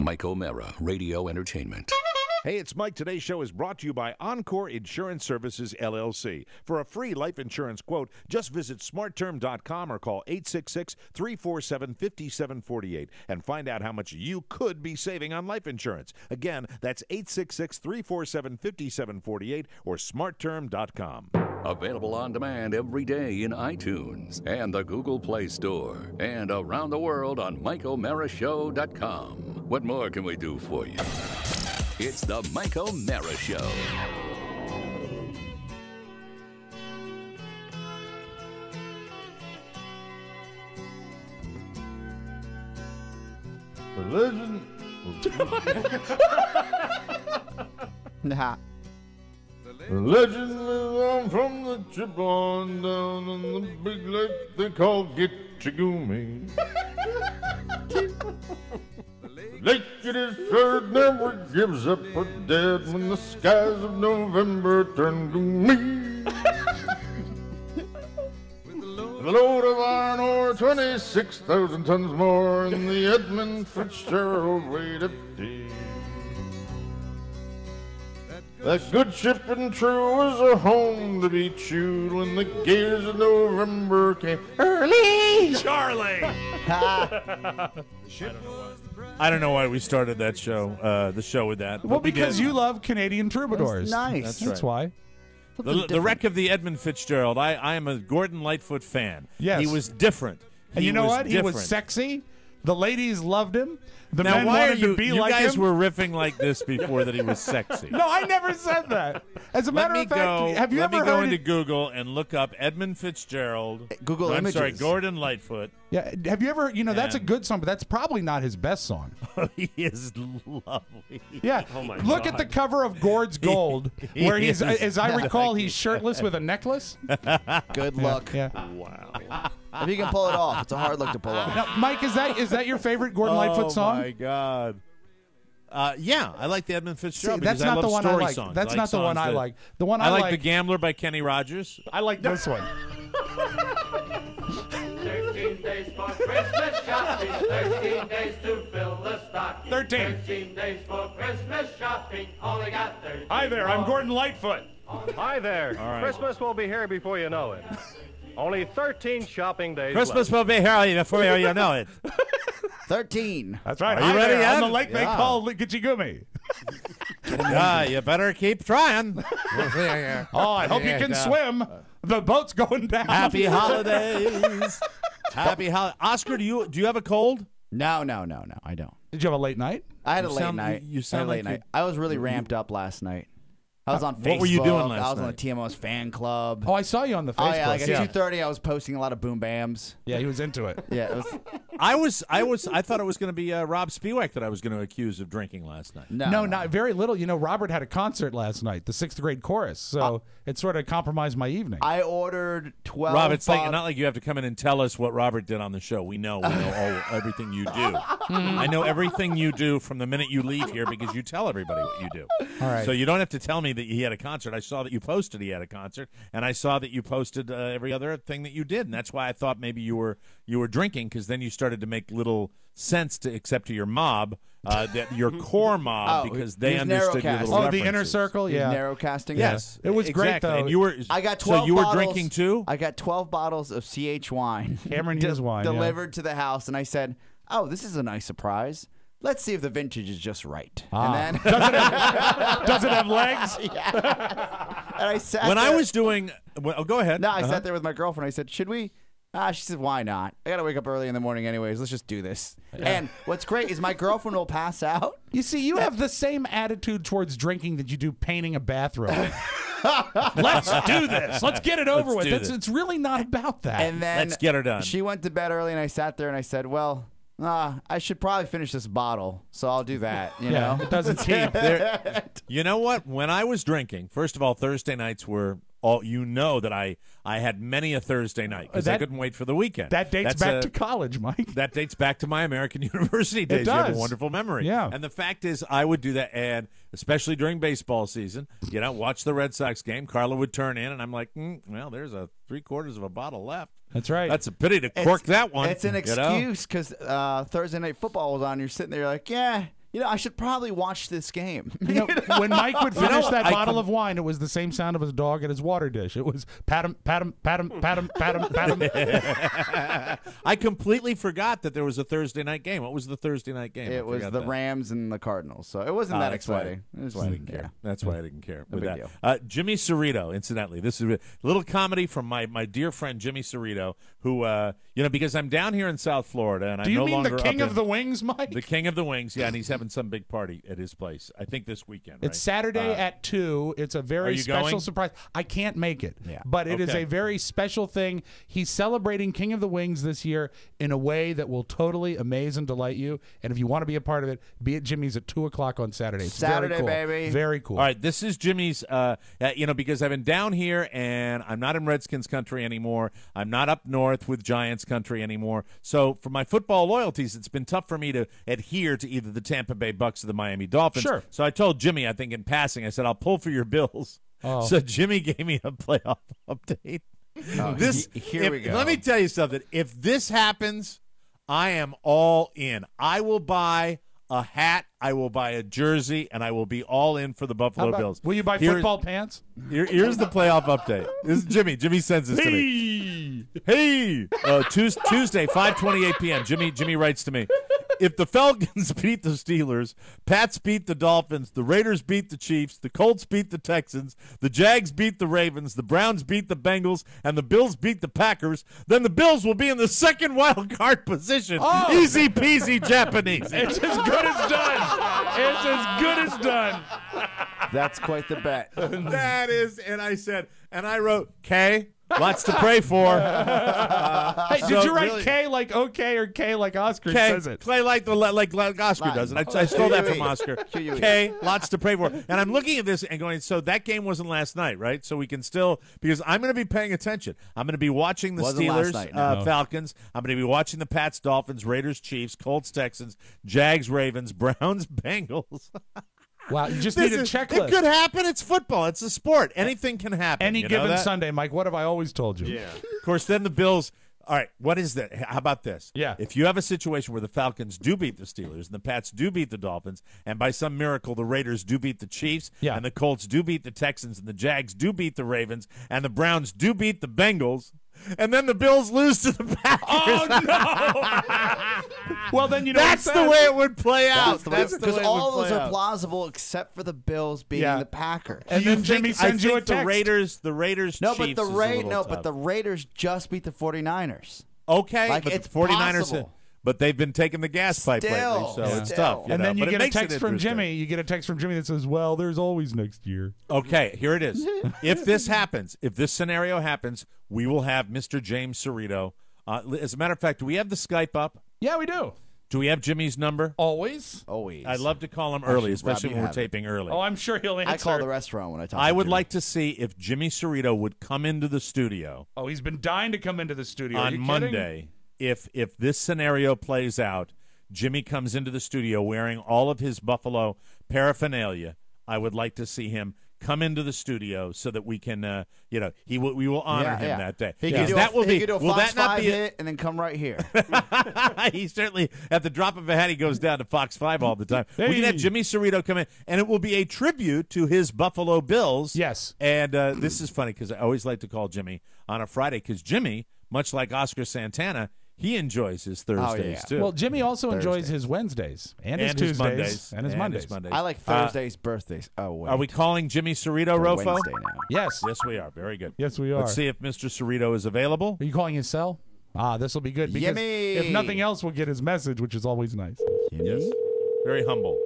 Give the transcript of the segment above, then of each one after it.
Mike O'Mara, Radio Entertainment. Hey, it's Mike. Today's show is brought to you by Encore Insurance Services, LLC. For a free life insurance quote, just visit smartterm.com or call 866-347-5748 and find out how much you could be saving on life insurance. Again, that's 866-347-5748 or smartterm.com. Available on demand every day in iTunes and the Google Play Store and around the world on MikeO'MaraShow.com. What more can we do for you? It's the Mike O'Mara Show. The legend. Nah. The legend lives on from the chip on down on the big lake they call Gitchagumi. The lake it is third never gives up or dead when the skies of November turn gloomy. With a load of iron ore, 26,000 tons more, and the Edmund Fitzgerald weighed up deep. That good ship and true was a home to be chewed when the gears of November came early. Charlie! I don't know why we started that show, the show with that. Well, because you love Canadian troubadours. Nice. That's why. The wreck of the Edmund Fitzgerald. I am a Gordon Lightfoot fan. Yes. He was different. And you know what? He was different. sexy. The ladies loved him. The Now, men why are wanted you? to be You like guys him. were riffing like this before that he was sexy. No, I never said that. As a Let matter me of fact, go. have you Let ever me go heard into it? Google and look up Edmund Fitzgerald. Google I'm images. sorry, Gordon Lightfoot. Yeah, have you ever? You know, that's a Yeah. good song, but that's probably not his best song. He is lovely. Yeah. Oh my Look God. at the cover of Gord's Gold, where he's, is as I recall, he's shirtless with a necklace. Good luck. Yeah. Wow. If you can pull it off, it's a hard look to pull off. Now, Mike, is that your favorite Gordon Lightfoot song? Oh my God. Yeah, I like the Edmund Fitzgerald. See, that's because I not the love one I story like. songs. That's I not the one songs I that- like. The one I like The like. Gambler by Kenny Rogers. I like this one. 13 days for Christmas shopping, 13 days to fill the stocking. 13. 13 days for Christmas shopping, only got 13. Hi there, I'm Gordon Lightfoot. Hi there. All right. Christmas will be here before you know it. Only 13 shopping days Christmas left. will be here before you know it. 13. That's right. Are you Hi ready there, yet? on the lake they Yeah. call Gitchagumi. Yeah, you better keep trying. Oh, I hope you can swim. The boat's going down. Happy holidays. Happy holidays. Oscar, do you have a cold? No, I don't. Did you have a late night? I had a You late sound- night. you I had sound a late like night. I was really ramped up last night. I was on Facebook. What were you doing last I was on the night? TMO's fan club. Oh, I saw you on the Facebook. Oh, yeah, like at yeah. 2:30, I was posting a lot of boom bams. Yeah, he was into it. Yeah, it was, I thought it was going to be Rob Spiewak that I was going to accuse of drinking last night. No, not very little. You know, Robert had a concert last night, the 6th grade chorus, so it sort of compromised my evening. I ordered 12. Rob, it's like not like you have to come in and tell us what Robert did on the show. We know everything you do. I know everything you do from the minute you leave here because you tell everybody what you do. All right. So you don't have to tell me that he had a concert. I saw that you posted he had a concert, and I saw that you posted every other thing that you did, and that's why I thought maybe you were drinking, because then you started to make little sense to except to your mob, that your core mob, because they he was understood your narrowcast. little oh, references. the inner circle, He's yeah. narrow casting. Yes, It was great, exactly. though. And you were. I got 12 So you were bottles, drinking too. I got 12 bottles of CH wine. Cameron Hughes wine, yeah. Delivered to the house, and I said, "Oh, this is a nice surprise. Let's see if the vintage is just right." And then Does it have legs? and I sat When there. I was doing, well, go ahead. No, I sat there with my girlfriend. I said, "Should we?" She said, "Why not? I got to wake up early in the morning anyways. Let's just do this." And what's great is my girlfriend will pass out. You see, you have the same attitude towards drinking that you do painting a bathroom. Let's do this. Let's get it over with. do this. It's really not about that. And then Let's get her done. She went to bed early, and I sat there and I said, "Well, I should probably finish this bottle, so I'll do that." You know, it doesn't keep. You know what? When I was drinking, first of all, Thursday nights were all. You know that I had many a Thursday night because I That- couldn't wait for the weekend. That dates That's back a- to college, Mike. That dates back to my American University days. You have does. a wonderful memory. Yeah. And the fact is, I would do that, and especially during baseball season, watch the Red Sox game. Carla would turn in, and I'm like, well, there's a 3/4 of a bottle left. That's right. That's a pity to cork that one. It's an you know? excuse because Thursday night football was on. You're sitting there, you're like, "Yeah, I should probably watch this game. When Mike would finish that bottle of wine, it was the same sound of his dog at his water dish. It was pat him, pat him, pat him, pat him, pat him, pat him. I completely forgot that there was a Thursday night game. What was the Thursday night game? It was the Rams and the Cardinals, so it wasn't that exciting. That's why I didn't care. That's why I didn't care. No with big that. deal. Jimmy Cerrito, incidentally, this is a little comedy from my dear friend Jimmy Cerrito, who because I'm down here in South Florida and Do I'm you no mean longer the king up of the wings, Mike? the king of the wings, yeah, and he's having some big party at his place. I think this weekend. Right? It's Saturday at 2. It's a very you special going? surprise. I can't make it, Yeah. but it is Okay. a very special thing. He's celebrating King of the Wings this year in a way that will totally amaze and delight you. And if you want to be a part of it, be at Jimmy's at 2 o'clock on Saturday. It's Saturday, very cool. baby. Very cool. All right, this is Jimmy's, because I've been down here and I'm not in Redskins country anymore. I'm not up north with Giants country anymore. So for my football loyalties, it's been tough for me to adhere to either the Tampa Bay Bucks or the Miami Dolphins. Sure. So I told Jimmy, I think in passing, I said, I'll pull for your Bills. Oh. So Jimmy gave me a playoff update. Here we go. Let me tell you something. If this happens, I am all in. I will buy a hat, I will buy a jersey, and I will be all in for the Buffalo Bills. Will you buy Here's- football pants? Here's the playoff update. This is Jimmy. Jimmy sends this to me. Hey! Tuesday, 5:28 p.m. Jimmy writes to me. If the Falcons beat the Steelers, Pats beat the Dolphins, the Raiders beat the Chiefs, the Colts beat the Texans, the Jags beat the Ravens, the Browns beat the Bengals, and the Bills beat the Packers, then the Bills will be in the second wild card position. Oh. Easy peasy Japanese. It's as good as done. It's as good as done. That's quite the bet. That is, and I wrote, K, lots to pray for. Hey, did So you write really- K like okay or K like Oscar K, says it? Clay like Oscar does it. I stole that from Oscar. QUE. K, lots to pray for. And I'm looking at this and going, so that game wasn't last night, right? So we can still, because I'm going to be paying attention. I'm going to be watching the Wasn't last Steelers, night, no. Falcons. I'm going to be watching the Pats, Dolphins, Raiders, Chiefs, Colts, Texans, Jags, Ravens, Browns, Bengals. Wow, you just need a It checklist. could happen. It's football. It's a sport. Anything can happen. Any you know given that? Sunday, Mike. What have I always told you? Yeah. Of course, then the Bills. All right, what is that? How about this? Yeah. If you have a situation where the Falcons do beat the Steelers and the Pats do beat the Dolphins, and by some miracle the Raiders do beat the Chiefs, Yeah. and the Colts do beat the Texans, and the Jags do beat the Ravens, and the Browns do beat the Bengals, and then the Bills lose to the Packers. Oh no! Well, then you know That's what's the sad? way it would play out. Because all would those play are out. plausible except for the Bills beating Yeah. the Packers. And Do you then Jimmy think- I sends you a think text. The Raiders, No, Chiefs but is a little tough. the Raiders just beat the 49ers. Okay, Like, but it's the 49ers, possible. but they've been taking the gas pipe lately, Still. so Yeah. it's Still. tough. And then you but it get a makes it text from interesting. Jimmy. You get a text from Jimmy that says, "Well, there's always next year." Okay, here it is. If this happens, if this scenario happens, we will have Mr. James Cerrito. As a matter of fact, do we have the Skype up? Yeah, we do. Do we have Jimmy's number? Always. Always. I'd love to call him early, Actually, especially Rob, when you we're have it. taping early. Oh, I'm sure he'll answer. I call the restaurant when I talk I to would Jimmy. like to see if Jimmy Cerrito would come into the studio Oh, he's been dying to come into the studio. Are on you kidding? Monday. If this scenario plays out, Jimmy comes into the studio wearing all of his Buffalo paraphernalia. I would like to see him come into the studio so that we can, we will honor him that day. He Because could do that will he be. could do a Will Fox that not 5 be? hit and then come right here. He certainly, at the drop of a hat, he goes down to Fox 5 all the time. We can have Hey. Jimmy Cerrito come in, and it will be a tribute to his Buffalo Bills. Yes. And this is funny because I always like to call Jimmy on a Friday because Jimmy, much like Oscar Santana, he enjoys his Thursdays, yeah. too. Well, Jimmy also enjoys Thursday. his Wednesdays and his and Tuesdays his Mondays. and his Mondays. I like Thursdays, birthdays. Oh, wait. Are we calling Jimmy Cerrito, They're Rofo? Wednesday now. Yes. Yes, we are. Very good. Yes, we are. Let's see if Mr. Cerrito is available. Are you calling his cell? This will be good because Yummy. if nothing else, we'll get his message, which is always nice. Yes. Very humble.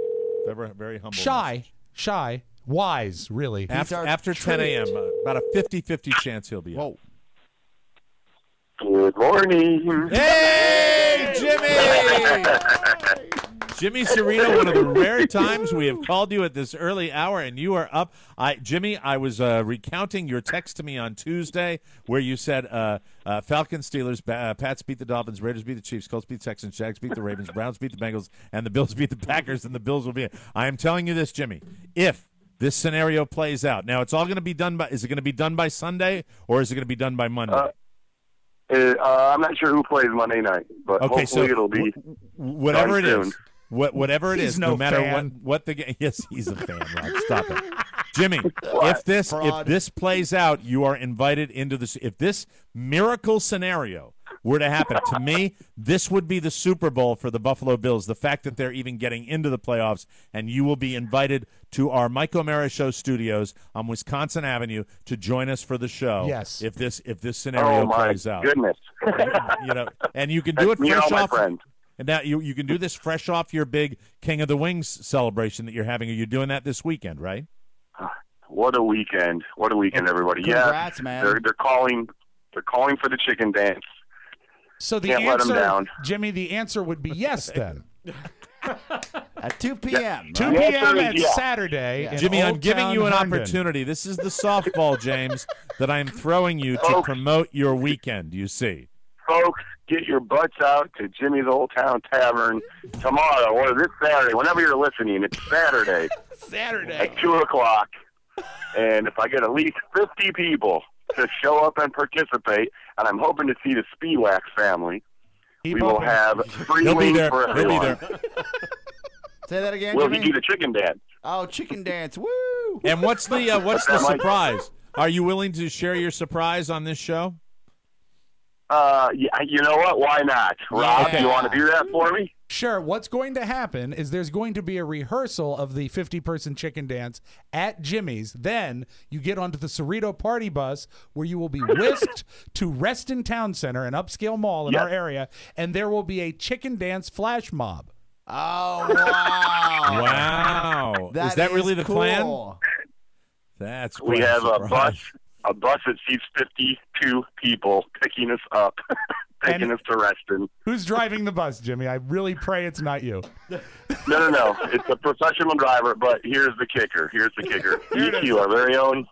Very humble. Shy, wise, really. After 10 a.m., about a 50-50 chance he'll be up. Whoa. Good morning. Hey, Jimmy! Jimmy Cerrito, one of the rare times we have called you at this early hour, and you are up. Jimmy, I was recounting your text to me on Tuesday where you said Falcons, Steelers, Pats beat the Dolphins, Raiders beat the Chiefs, Colts beat the Texans, Jags beat the Ravens, Browns beat the Bengals, and the Bills beat the Packers, and the Bills will be in. I am telling you this, Jimmy, if this scenario plays out, now it's all going to be done by, is it going to be done by Sunday, or is it going to be done by Monday? I'm not sure who plays Monday night, but Okay, hopefully so it'll be whatever it done is, whatever it He's is, no no matter fan. what the game. Yes, he's a fan. Rob, stop it, Jimmy. If this plays out, you are invited into this. If this miracle scenario were to happen, to me, this would be the Super Bowl for the Buffalo Bills. The fact that they're even getting into the playoffs, and you will be invited to our Mike O'Mara Show studios on Wisconsin Avenue to join us for the show. Yes. If this scenario plays out, goodness. and you can do it Me and fresh all my off. friends. And now you can do this fresh off your big King of the Wings celebration that you're having. Are you doing that this weekend, right? What a weekend! What a weekend, everybody! Congrats, man. They're calling for the chicken dance. So the Can't let 'em answer, down. Jimmy, the answer would be yes then. At 2 p.m. 2 right? p.m. is at yes. Saturday. in Jimmy, I'm Old giving Town you an Herndon. opportunity. This is the softball, James, that I'm throwing you to Folks. promote your weekend, you see. Folks, get your butts out to Jimmy's Old Town Tavern tomorrow, or this Saturday, whenever you're listening. It's Saturday Saturday. at 2 o'clock. And if I get at least 50 people to show up and participate, and I'm hoping to see the Spiewak family, Keep we will hoping. have free He'll be wings there. for He'll be everyone. there. Say that again, Will Jimmy. he do the chicken dance? Oh, chicken dance. Woo! And what's the That might- surprise? Are you willing to share your surprise on this show? Yeah, you know what? Why not? Rob, Yeah. you want to do that for me? Sure. What's going to happen is there's going to be a rehearsal of the 50-person chicken dance at Jimmy's. Then you get onto the Cerrito party bus where you will be whisked to Reston Town Center, an upscale mall in Yes. our area, and there will be a chicken dance flash mob. Oh, wow. Wow. Is that really the plan? cool. That's We quite have a surprise. bus that seats 52 people picking us up, taking And- us to Reston. Who's driving the bus, Jimmy? I really pray it's not you. No. It's a professional driver, but here's the kicker. EQ, our very own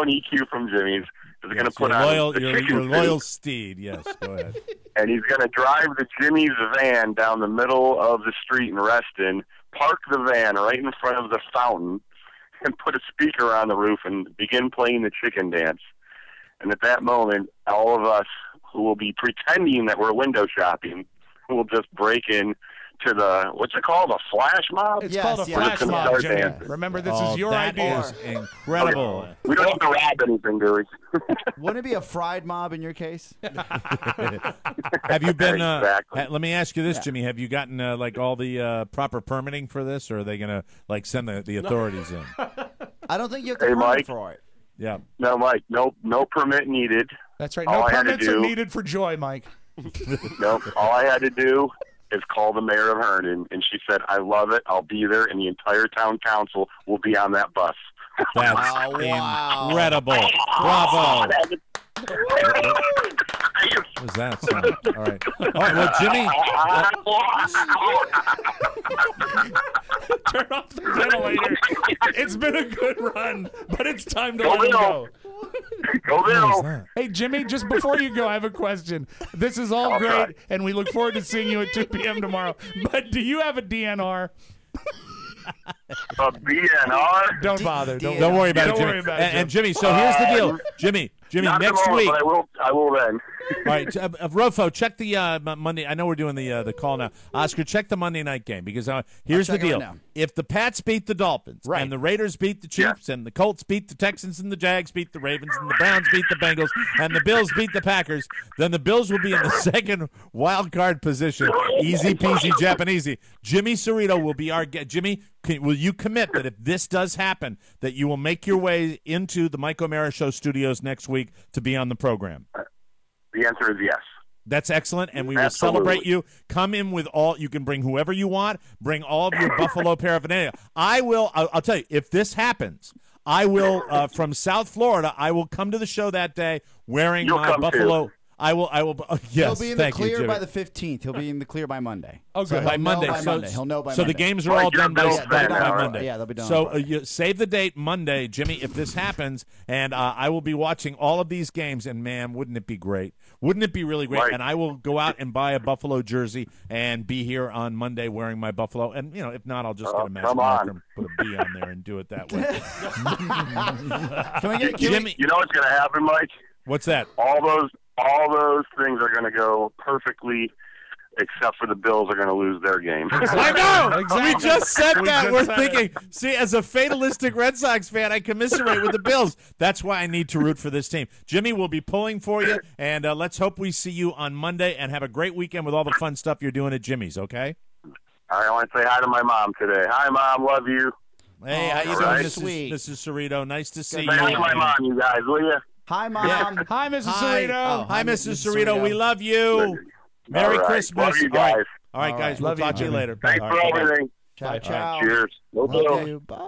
EQ from Jimmy's, is going to put Your on loyal, the your chicken loyal suit, steed. Yes, go ahead. and he's going to drive the Jimmy's van down the middle of the street in Reston, park the van right in front of the fountain, and put a speaker on the roof and begin playing the chicken dance. And at that moment, all of us who will be pretending that we're window shopping will just break in to the, what's it called, a flash mob? It's Yes, called a yes. flash We're just mob, gonna Jimmy. start dancing. Remember, this Oh, is your that idea. is incredible. We don't have to rob anything, do we? Wouldn't it be a fried mob in your case? Have you been? Exactly. Let me ask you this, Jimmy. Have you gotten like all the proper permitting for this, or are they gonna like send the authorities in? I don't think you have to Hey, permit Mike. for it. Yeah. No, Mike, no permit needed. That's right. All No I had to permits are do- needed for joy, Mike. Nope. All I had to do is call the mayor of Herndon, and she said, I love it. I'll be there, and the entire town council will be on that bus. That's Oh, wow. incredible. Bravo. What What was that sound? All right. All right. Well, Jimmy. Turn off the ventilator. It's been a good run, but it's time to Go let him Bill. go. Go What was Bill. that? Hey, Jimmy, just before you go, I have a question. This is all great, right. and we look forward to seeing you at 2 p.m. tomorrow. But do you have a DNR? A BNR? Don't bother. Don't worry about it, Don't Jimmy. worry about it, And Jimmy, so here's the deal. Jimmy, Not next tomorrow, week. but I will then. All right, RoFo, check the Monday. I know we're doing the call now. Oscar, check the Monday night game because here's the check it deal: right now. if the Pats beat the Dolphins, Right. and the Raiders beat the Chiefs, and the Colts beat the Texans, and the Jags beat the Ravens, and the Browns beat the Bengals, and the Bills beat the Packers, then the Bills will be in the second wild card position. Easy peasy Japanesey. Jimmy Cerrito will be our guest. Jimmy, will you commit that if this does happen, that you will make your way into the Mike O'Mara Show studios next week to be on the program? The answer is yes. That's excellent, and we will Absolutely. celebrate you. Come in with all. You can bring whoever you want. Bring all of your Buffalo paraphernalia. I'll tell you, if this happens, I will from South Florida. I will come to the show that day wearing You'll my come Buffalo. too. I will. Yes, He'll be in the thank you, clear Jimmy. by the 15th. He'll be in the clear by Monday. Oh, So good. he'll By know Monday. by so, Monday. He'll know by so Monday. the games are Mike, all you're a done by, Bills by fan now, right? Monday. Yeah, they'll be done So on Friday. you save the date Monday, Jimmy. If this happens, and I will be watching all of these games, and man, wouldn't it be great? Wouldn't it be really great? Right. And I will go out and buy a Buffalo jersey and be here on Monday wearing my Buffalo. And if not, I'll just get a magic come marker on. and put a B on there and do it that way. Can we get Jimmy, You know what's going to happen, Mike? what's that? All those things are going to go perfectly except for the Bills are going to lose their game. I know. Exactly. We just said We that. just We're said thinking. See, as a fatalistic Red Sox fan, I commiserate with the Bills. That's why I need to root for this team. Jimmy will be pulling for you, and let's hope we see you on Monday. And have a great weekend with all the fun stuff you're doing at Jimmy's. Okay. All right, I want to say hi to my mom today. Hi, Mom. Love you. Hey, how you Right. doing, Sweet. Mrs. Cerrito? Nice to see Say you. hi to my mom, you guys, will you? Hi, Mom. Yeah. Hi, Mrs. Hi. Cerrito. Hi, Mrs. Mrs. Cerrito. Cerrito. We love you. Merry All right. Christmas. Love you All right. guys. All right, All guys. right. We'll Love you, talk to you Jimmy. later. Thanks All for right, bye-bye. everything. Ciao, ciao. Cheers. No Love deal. you. Bye.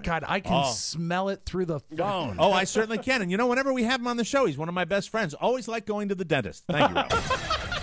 God, I can smell it through the phone. Oh, I certainly can. And you know, whenever we have him on the show, he's one of my best friends. Always like going to the dentist. Thank you, Rob.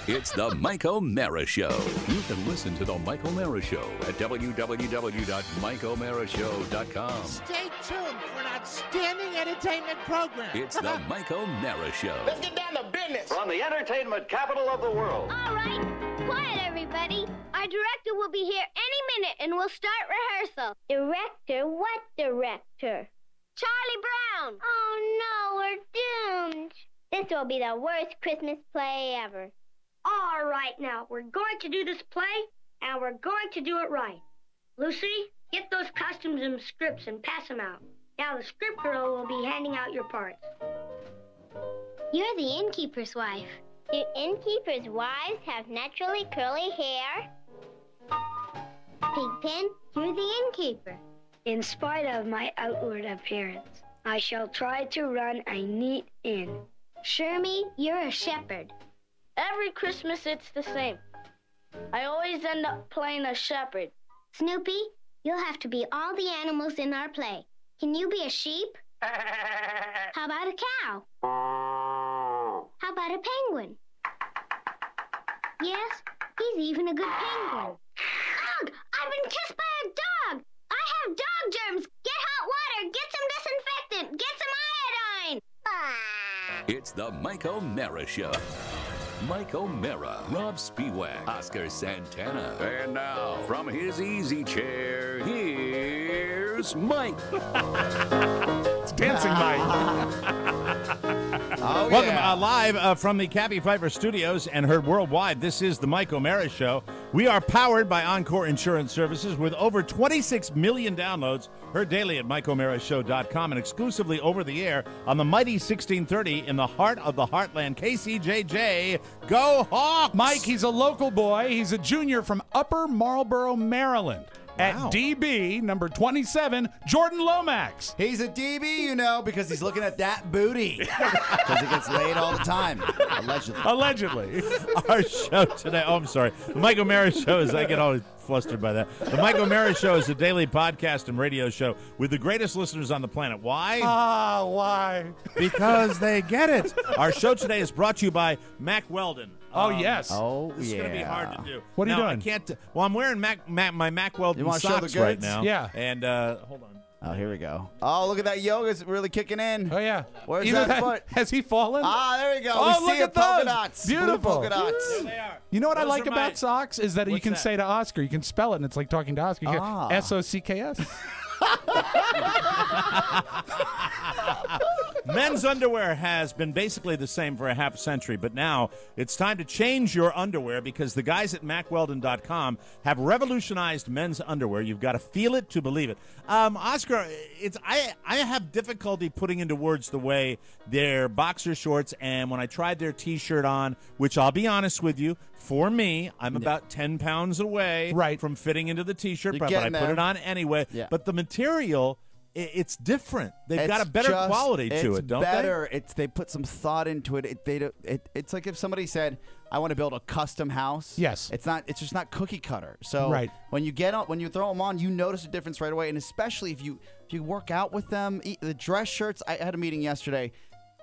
It's the Mike O'Mara Show. You can listen to the Mike O'Mara Show at www.mikeomarashow.com. Stay tuned for an outstanding entertainment program. It's the Mike O'Mara Show. Let's get down to business. From the entertainment capital of the world. All right, quiet everybody. Our director will be here any minute and we'll start rehearsal. Director? What director? Charlie Brown. Oh no, we're doomed. This will be the worst Christmas play ever. All right now, we're going to do this play and we're going to do it right. Lucy, get those costumes and scripts and pass them out. Now the script girl will be handing out your parts. You're the innkeeper's wife. Do innkeepers' wives have naturally curly hair? Pigpen, you're the innkeeper. In spite of my outward appearance, I shall try to run a neat inn. Shermie, you're a shepherd. Every Christmas it's the same. I always end up playing a shepherd. Snoopy, you'll have to be all the animals in our play. Can you be a sheep? How about a cow? How about a penguin? Yes, he's even a good penguin. Ugh! I've been kissed by a dog! I have dog germs! Get hot water! Get some disinfectant! Get some iodine! It's the Mike O'Mara Show. Mike O'Mara, Rob Spiewak, Oscar Santana. And now, from his easy chair, here's Mike. It's Dancing Mike. Oh, Welcome yeah. live from the Cappy Pfeiffer Studios and heard worldwide. This is the Mike O'Mara Show. We are powered by Encore Insurance Services with over 26 million downloads. Heard daily at MikeO'MaraShow.com and exclusively over the air on the mighty 1630 in the heart of the heartland. KCJJ, go Hawks! Mike, he's a local boy. He's a junior from Upper Marlboro, Maryland. At DB, number 27, Jordan Lomax. He's a DB, you know, because he's looking at that booty. Because he gets laid all the time. Allegedly. Allegedly. Our show today. Oh, I'm sorry. The Mike O'Mara Show is, I get always flustered by that. The Mike O'Mara Show is a daily podcast and radio show with the greatest listeners on the planet. Why? Why? Because they get it. Our show today is brought to you by Mack Weldon. Oh, yes. Oh, This is going to be hard to do. What are you Now, doing? I can't. Well, I'm wearing my Mack Weldon You wanna show the socks right goods? now. Yeah. And hold on. Oh, here we go. Oh, look at that yoga's really kicking in. Oh, yeah. Where's Either that foot? Has he fallen? Ah, there we go. Oh, we look see at it. Polka those. dots. Beautiful. Blue polka dots. There they are. You know what I Those like are my- about socks is that you What's can that? say to Oscar, you can spell it, and it's like talking to Oscar. You go, Ah. S-O-C-K-S. Men's underwear has been basically the same for a half century, but now it's time to change your underwear because the guys at MackWeldon.com have revolutionized men's underwear. You've got to feel it to believe it. Oscar, I have difficulty putting into words the way their boxer shorts and when I tried their T-shirt on, which I'll be honest with you, for me, I'm about 10 pounds away from fitting into the T-shirt, You're but I getting put there. it on anyway. Yeah. But the material, it's different. They've got a better quality to it, don't better. They put some thought into it. It's like if somebody said, "I want to build a custom house." Yes. It's just not cookie cutter. So Right. when you throw them on, you notice a difference right away. And especially if you work out with them, the dress shirts. I had a meeting yesterday.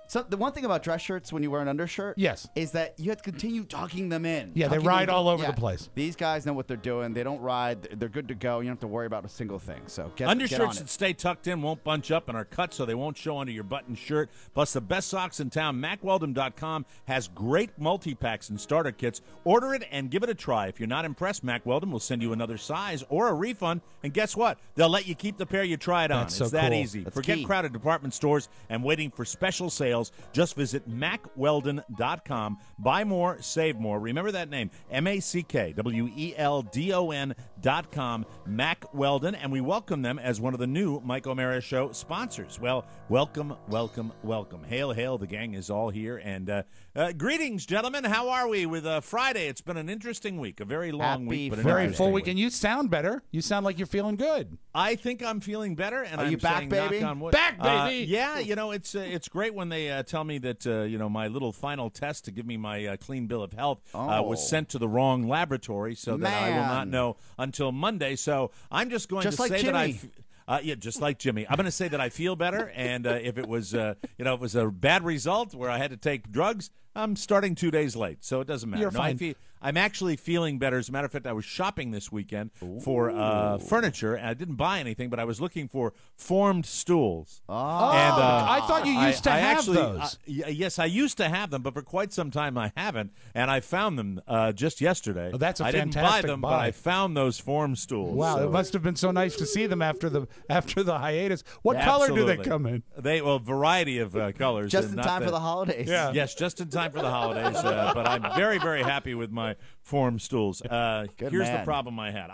So the one thing about dress shirts when you wear an undershirt, Yes. is that you have to continue tucking them in. Yeah, they Tucking ride them- all over yeah. the place. These guys know what they're doing. They don't ride. They're good to go. You don't have to worry about a single thing. So get on Undershirts it. that stay tucked in won't bunch up and are cut so they won't show under your button shirt. Plus, the best socks in town, MackWeldon.com has great multi-packs and starter kits. Order it and give it a try. If you're not impressed, Mack Weldon will send you another size or a refund. And guess what? They'll let you keep the pair you tried on. That's so it's that cool. easy. That's Forget key. crowded department stores and waiting for special sales. details. Just visit MacWeldon.com. Buy more, save more. Remember that name, MacWeldon.com, Mac Weldon, and we welcome them as one of the new Mike O'Mara Show sponsors. Well, welcome, welcome, welcome. Hail, hail, the gang is all here. And greetings, gentlemen. How are we with Friday? It's been an interesting week, a very long week, but very full week. And you sound better. You sound like you're feeling good. I think I'm feeling better, and Are I'm you back, saying baby? knock on wood. Back, baby! Yeah, it's great when they tell me that my little final test to give me my clean bill of health was sent to the wrong laboratory, so that I will not know until Monday. So I'm just going to say Jimmy. that just like Jimmy. I'm going to say that I feel better, and if it was if it was a bad result where I had to take drugs, I'm starting 2 days late, so it doesn't matter. You're fine. I'm actually feeling better. As a matter of fact, I was shopping this weekend for furniture, and I didn't buy anything, but I was looking for formed stools. Oh, and, I thought you used to have those. Yes, I used to have them, but for quite some time I haven't, and I found them just yesterday. Oh, that's a I didn't buy fantastic them, buy. but I found those form stools. Wow, so. it must have been so nice to see them after the hiatus. What color do they come in? Variety of colors. Just in time for the holidays. Yeah. Yes, just in time for the holidays. But I'm very, very happy with my form stools. Here's the problem I had.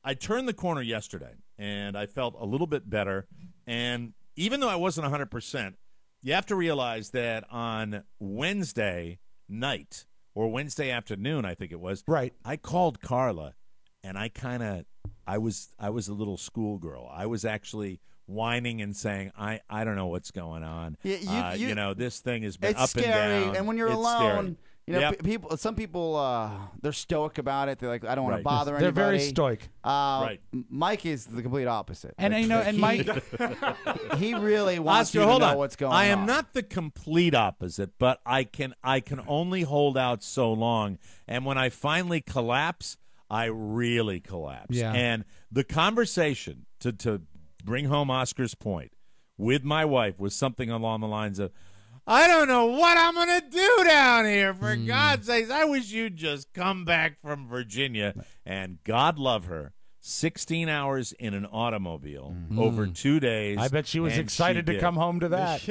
I turned the corner yesterday, and I felt a little bit better. And even though I wasn't 100%, you have to realize that on Wednesday night or Wednesday afternoon, I think it was, right, I called Carla, and I was a little schoolgirl. I was actually whining and saying, I don't know what's going on. Yeah, this thing has been it's up scary, and down. and when you're it's alone, scary. some people, they're stoic about it. They're like, I don't want to bother anybody. They're very stoic. Right. Mike is the complete opposite. And Mike, he really wants Oscar, you to hold know on. what's going on. I am not the complete opposite, but I can only hold out so long. And when I finally collapse, I really collapse. Yeah. And the conversation to bring home Oscar's point with my wife was something along the lines of, I don't know what I'm going to do down here. For God's sakes, I wish you'd just come back from Virginia. And God love her, 16 hours in an automobile over 2 days. I bet she was excited to come home to that.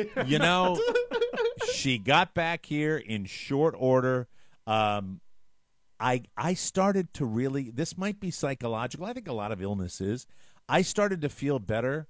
She got back here in short order. I started to really, this might be psychological. I think a lot of illness is. I started to feel better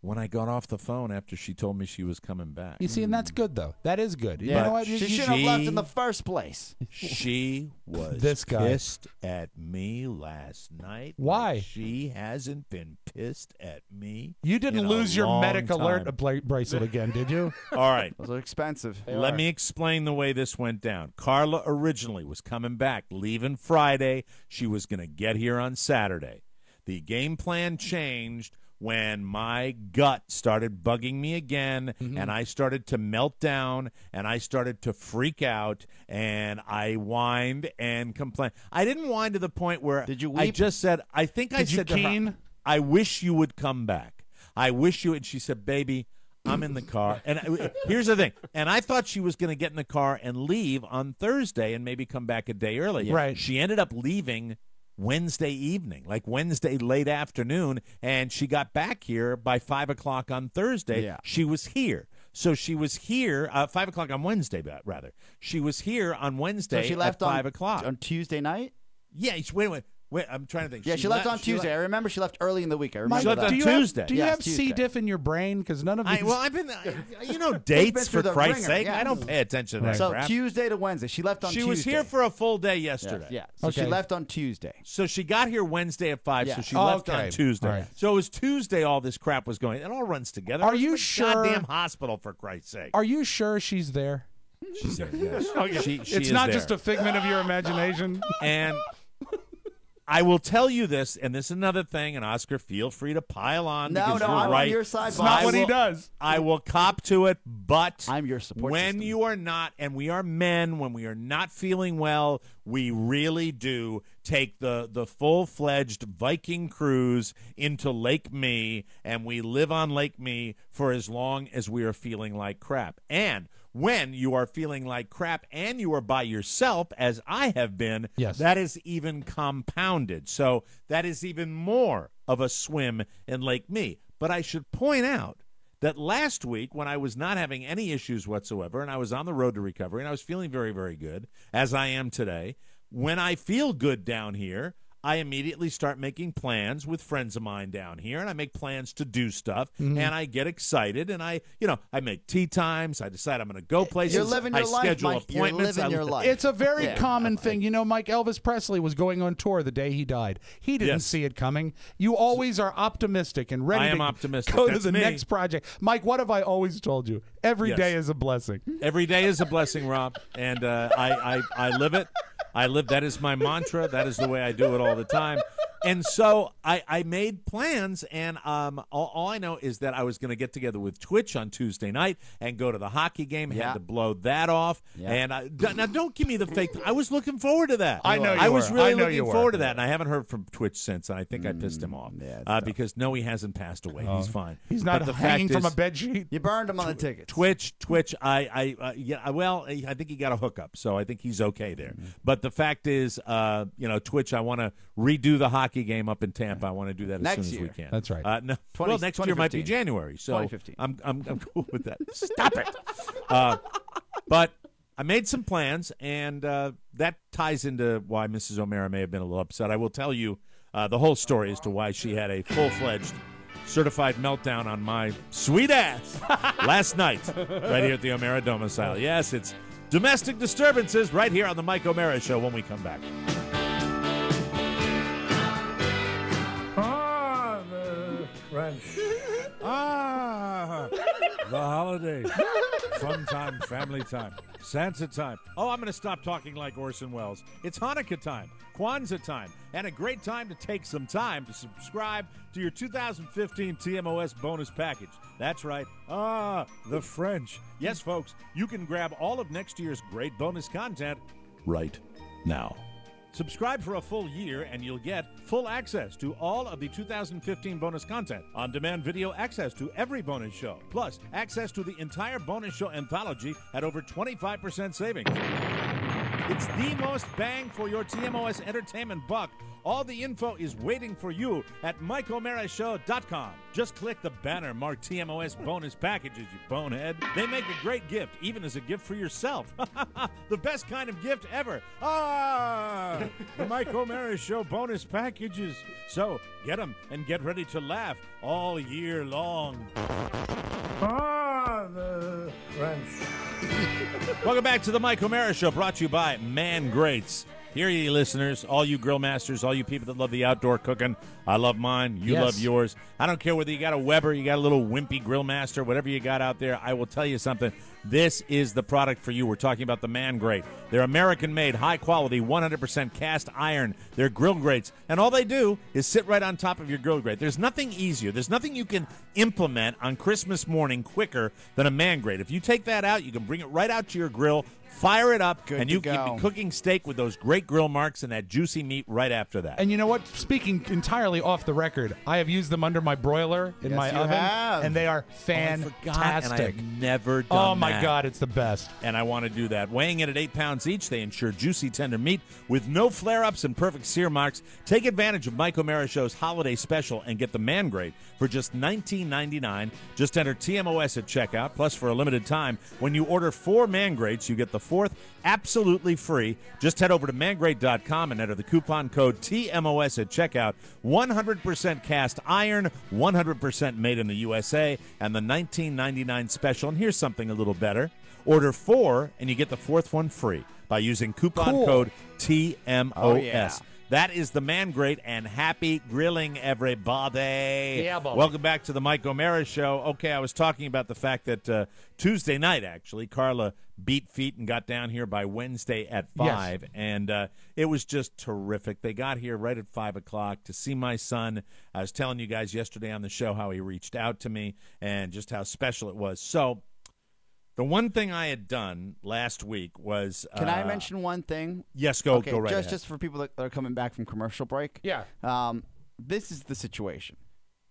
when I got off the phone after she told me she was coming back. You see, and that's good, though. That is good. Yeah. You know what? She shouldn't have left in the first place. She was This guy. pissed at me last night. Why? Like she hasn't been pissed at me. You didn't in a lose your long medic time. alert bracelet again, did you? All right. Those are expensive. Let me explain the way this went down. Carla originally was coming back, leaving Friday. She was going to get here on Saturday. The game plan changed when my gut started bugging me again, and I started to melt down, and I started to freak out, and I whined and complained. I didn't whine to the point where Did you weep? I just said, I think I said to her, I wish you would come back. I wish you, and she said, baby, I'm in the car. And here's the thing. And I thought she was going to get in the car and leave on Thursday and maybe come back a day early. Right. She ended up leaving Wednesday evening, like Wednesday late afternoon, and she got back here by 5 o'clock on Thursday. Yeah. She was here. So she was here 5 o'clock on Wednesday, rather. She was here on Wednesday So she left at 5 o'clock. on Tuesday night? Yeah, wait, I'm trying to think. Yeah, she left on Tuesday. I remember she left early in the week. I remember She left that. on Tuesday. Do you Yes, have Tuesday. C. diff in your brain? Because none of these. I've been, been dates through for the Christ's ringer, sake. yeah. I don't pay attention to that So crap. Tuesday to Wednesday. She left on She Tuesday. was here for a full day yesterday. Yeah. So she Okay. left on Tuesday. So she got here Wednesday at 5, so Yeah. she left Okay. on Tuesday. All right. So it was Tuesday all this crap was going. It all runs together. Are It was you the sure- Goddamn hospital, for Christ's sake. Are you sure she's there? She's there, yes. She It's is not there. just a figment of your imagination. And I will tell you this, and this is another thing, and Oscar, feel free to pile on No, because no, you're I'm right. on your side, It's boss. not I what he will- does. I will cop to it, but I'm your support when system. you are not, and we are men, when we are not feeling well, we really do take the full-fledged Viking cruise into Lake Me, and we live on Lake Me for as long as we are feeling like crap. And when you are feeling like crap and you are by yourself, as I have been, Yes. that is even compounded. So that is even more of a swim in Lake Me. But I should point out that last week when I was not having any issues whatsoever and I was on the road to recovery and I was feeling very, very good, as I am today, when I feel good down here, I immediately start making plans with friends of mine down here, and I make plans to do stuff, and I get excited, and I make tea times. I decide I'm going to go places. You're living your life, schedule Mike. appointments. You're living your life. It's a very common thing. You know, Mike, Elvis Presley was going on tour the day he died. He didn't Yes. see it coming. You always are optimistic and ready I am to optimistic. go That's to the me. next project. Mike, what have I always told you? Every Yes. day is a blessing. Every day is a blessing, Rob, and I live it. That is my mantra. That is the way I do it all the time. And so I made plans, and all I know is that I was going to get together with Twitch on Tuesday night and go to the hockey game. Yeah. Had to blow that off. Yeah. And now, don't give me the fake. I was looking forward to that. I know you I was were. really I know you looking were. forward to that, and I haven't heard from Twitch since. And I think I pissed him off yeah, because no, he hasn't passed away. He's fine. He's not But the hanging fact from a is, bed sheet. You burned him on the tickets. Twitch. I think he got a hookup, so I think he's okay there. But the fact is, Twitch. I want to redo the hockey game up in Tampa. I want to do that as Next soon year. as we can. That's right. No, 20 well, next year might be 2015. January, so 2015. I'm cool with that. Stop it. But I made some plans, and that ties into why Mrs. O'Mara may have been a little upset. I will tell you the whole story as to why she had a full-fledged certified meltdown on my sweet ass last night right here at the O'Mara domicile. Yes, it's domestic disturbances right here on the Mike O'Mara Show when we come back. Ah, the French. Ah, the holidays. Fun time, family time, Santa time. Oh, I'm going to stop talking like Orson Welles. It's Hanukkah time, Kwanzaa time, and a great time to take some time to subscribe to your 2015 TMOS bonus package. That's right. Ah, the French. Yes, folks, you can grab all of next year's great bonus content right now. Subscribe for a full year and you'll get full access to all of the 2015 bonus content, on-demand video access to every bonus show, plus access to the entire bonus show anthology at over 25% savings. It's the most bang for your TMOS entertainment buck. All the info is waiting for you at MikeO'MaraShow.com. Just click the banner marked TMOS bonus packages, you bonehead. They make a great gift, even as a gift for yourself. The best kind of gift ever. Ah, the Mike O'Mara Show bonus packages. So get them and get ready to laugh all year long. Ah, the French. Welcome back to the Mike O'Mara Show, brought to you by Man Greats. Here, you listeners, all you grill masters, all you people that love the outdoor cooking. I love mine. You love yours. I don't care whether you got a Weber, you got a little wimpy grill master, whatever you got out there. I will tell you something. This is the product for you. We're talking about the Man Grate. They're American-made, high-quality, 100% cast iron. They're grill grates, and all they do is sit right on top of your grill grate. There's nothing easier. There's nothing you can implement on Christmas morning quicker than a Man Grate. If you take that out, you can bring it right out to your grill, fire it up, and you can be cooking steak with those great grill marks and that juicy meat right after that. And you know what? Speaking entirely off the record, I have used them under my broiler in my oven, and they are fantastic. And I have never done Oh, my that. God, it's the best. And I want to do that. Weighing in at 8 pounds each, they ensure juicy, tender meat with no flare-ups and perfect sear marks. Take advantage of Mike O'Mara Show's holiday special and get the Man Grate for just $19.99. Just enter TMOS at checkout. Plus, for a limited time, when you order 4 Man Grates, you get the 4th absolutely free. Just head over to mangrate.com and enter the coupon code TMOS at checkout. 100% cast iron, 100% made in the USA, and the $19.99 special. And here's something a little better. Order 4 and you get the 4th one free by using coupon code TMOS. Oh, yeah. That is the Man Grate, and happy grilling, everybody. Yeah, buddy. Welcome back to the Mike O'Mara Show. Okay, I was talking about the fact that Tuesday night, actually, Carla beat feet and got down here by Wednesday at 5, and it was just terrific. They got here right at 5 o'clock to see my son. I was telling you guys yesterday on the show how he reached out to me and just how special it was. So the one thing I had done last week was... Can I mention one thing? Yes, go right ahead. Just for people that are coming back from commercial break. Yeah. This is the situation.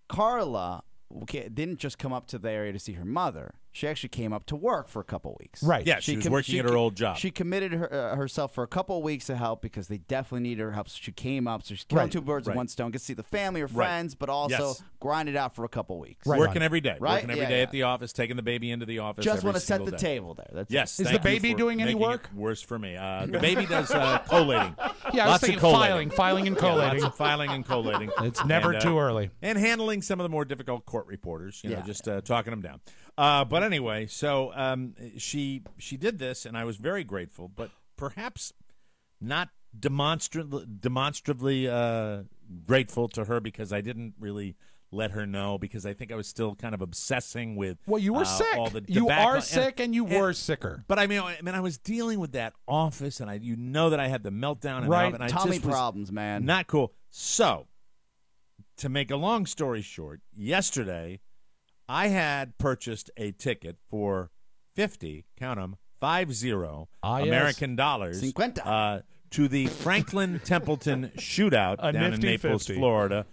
Carla didn't just come up to the area to see her mother. She actually came up to work for a couple weeks. Right. Yeah, she was working at her old job. She committed herself for a couple of weeks to help because they definitely needed her help. So she came up. So she's killing two birds with one stone. Get to see the family or friends, but also grind it out for a couple of weeks. Working every day. Right? Working every day at the office, taking the baby into the office. Just want to set every the single day. table there. That's yes. Is the baby doing any work? Worse for me. The baby does collating. Yeah, I was thinking filing and collating. Lots of filing and collating. It's never too early. And handling some of the more difficult court reporters, you know, just talking them down. But anyway, so she did this, and I was very grateful, but perhaps not demonstrably grateful to her because I didn't really let her know because I think I was still kind of obsessing with. Well, you were sick. All the you debacle. are sick, and you were sicker. But I mean, I was dealing with that office, and you know that I had the meltdown, and right? And I Tummy just was problems, man. Not cool. So, to make a long story short, yesterday I had purchased a ticket for 50, count them, 50 American dollars to the Franklin Templeton Shootout down in Naples, Florida,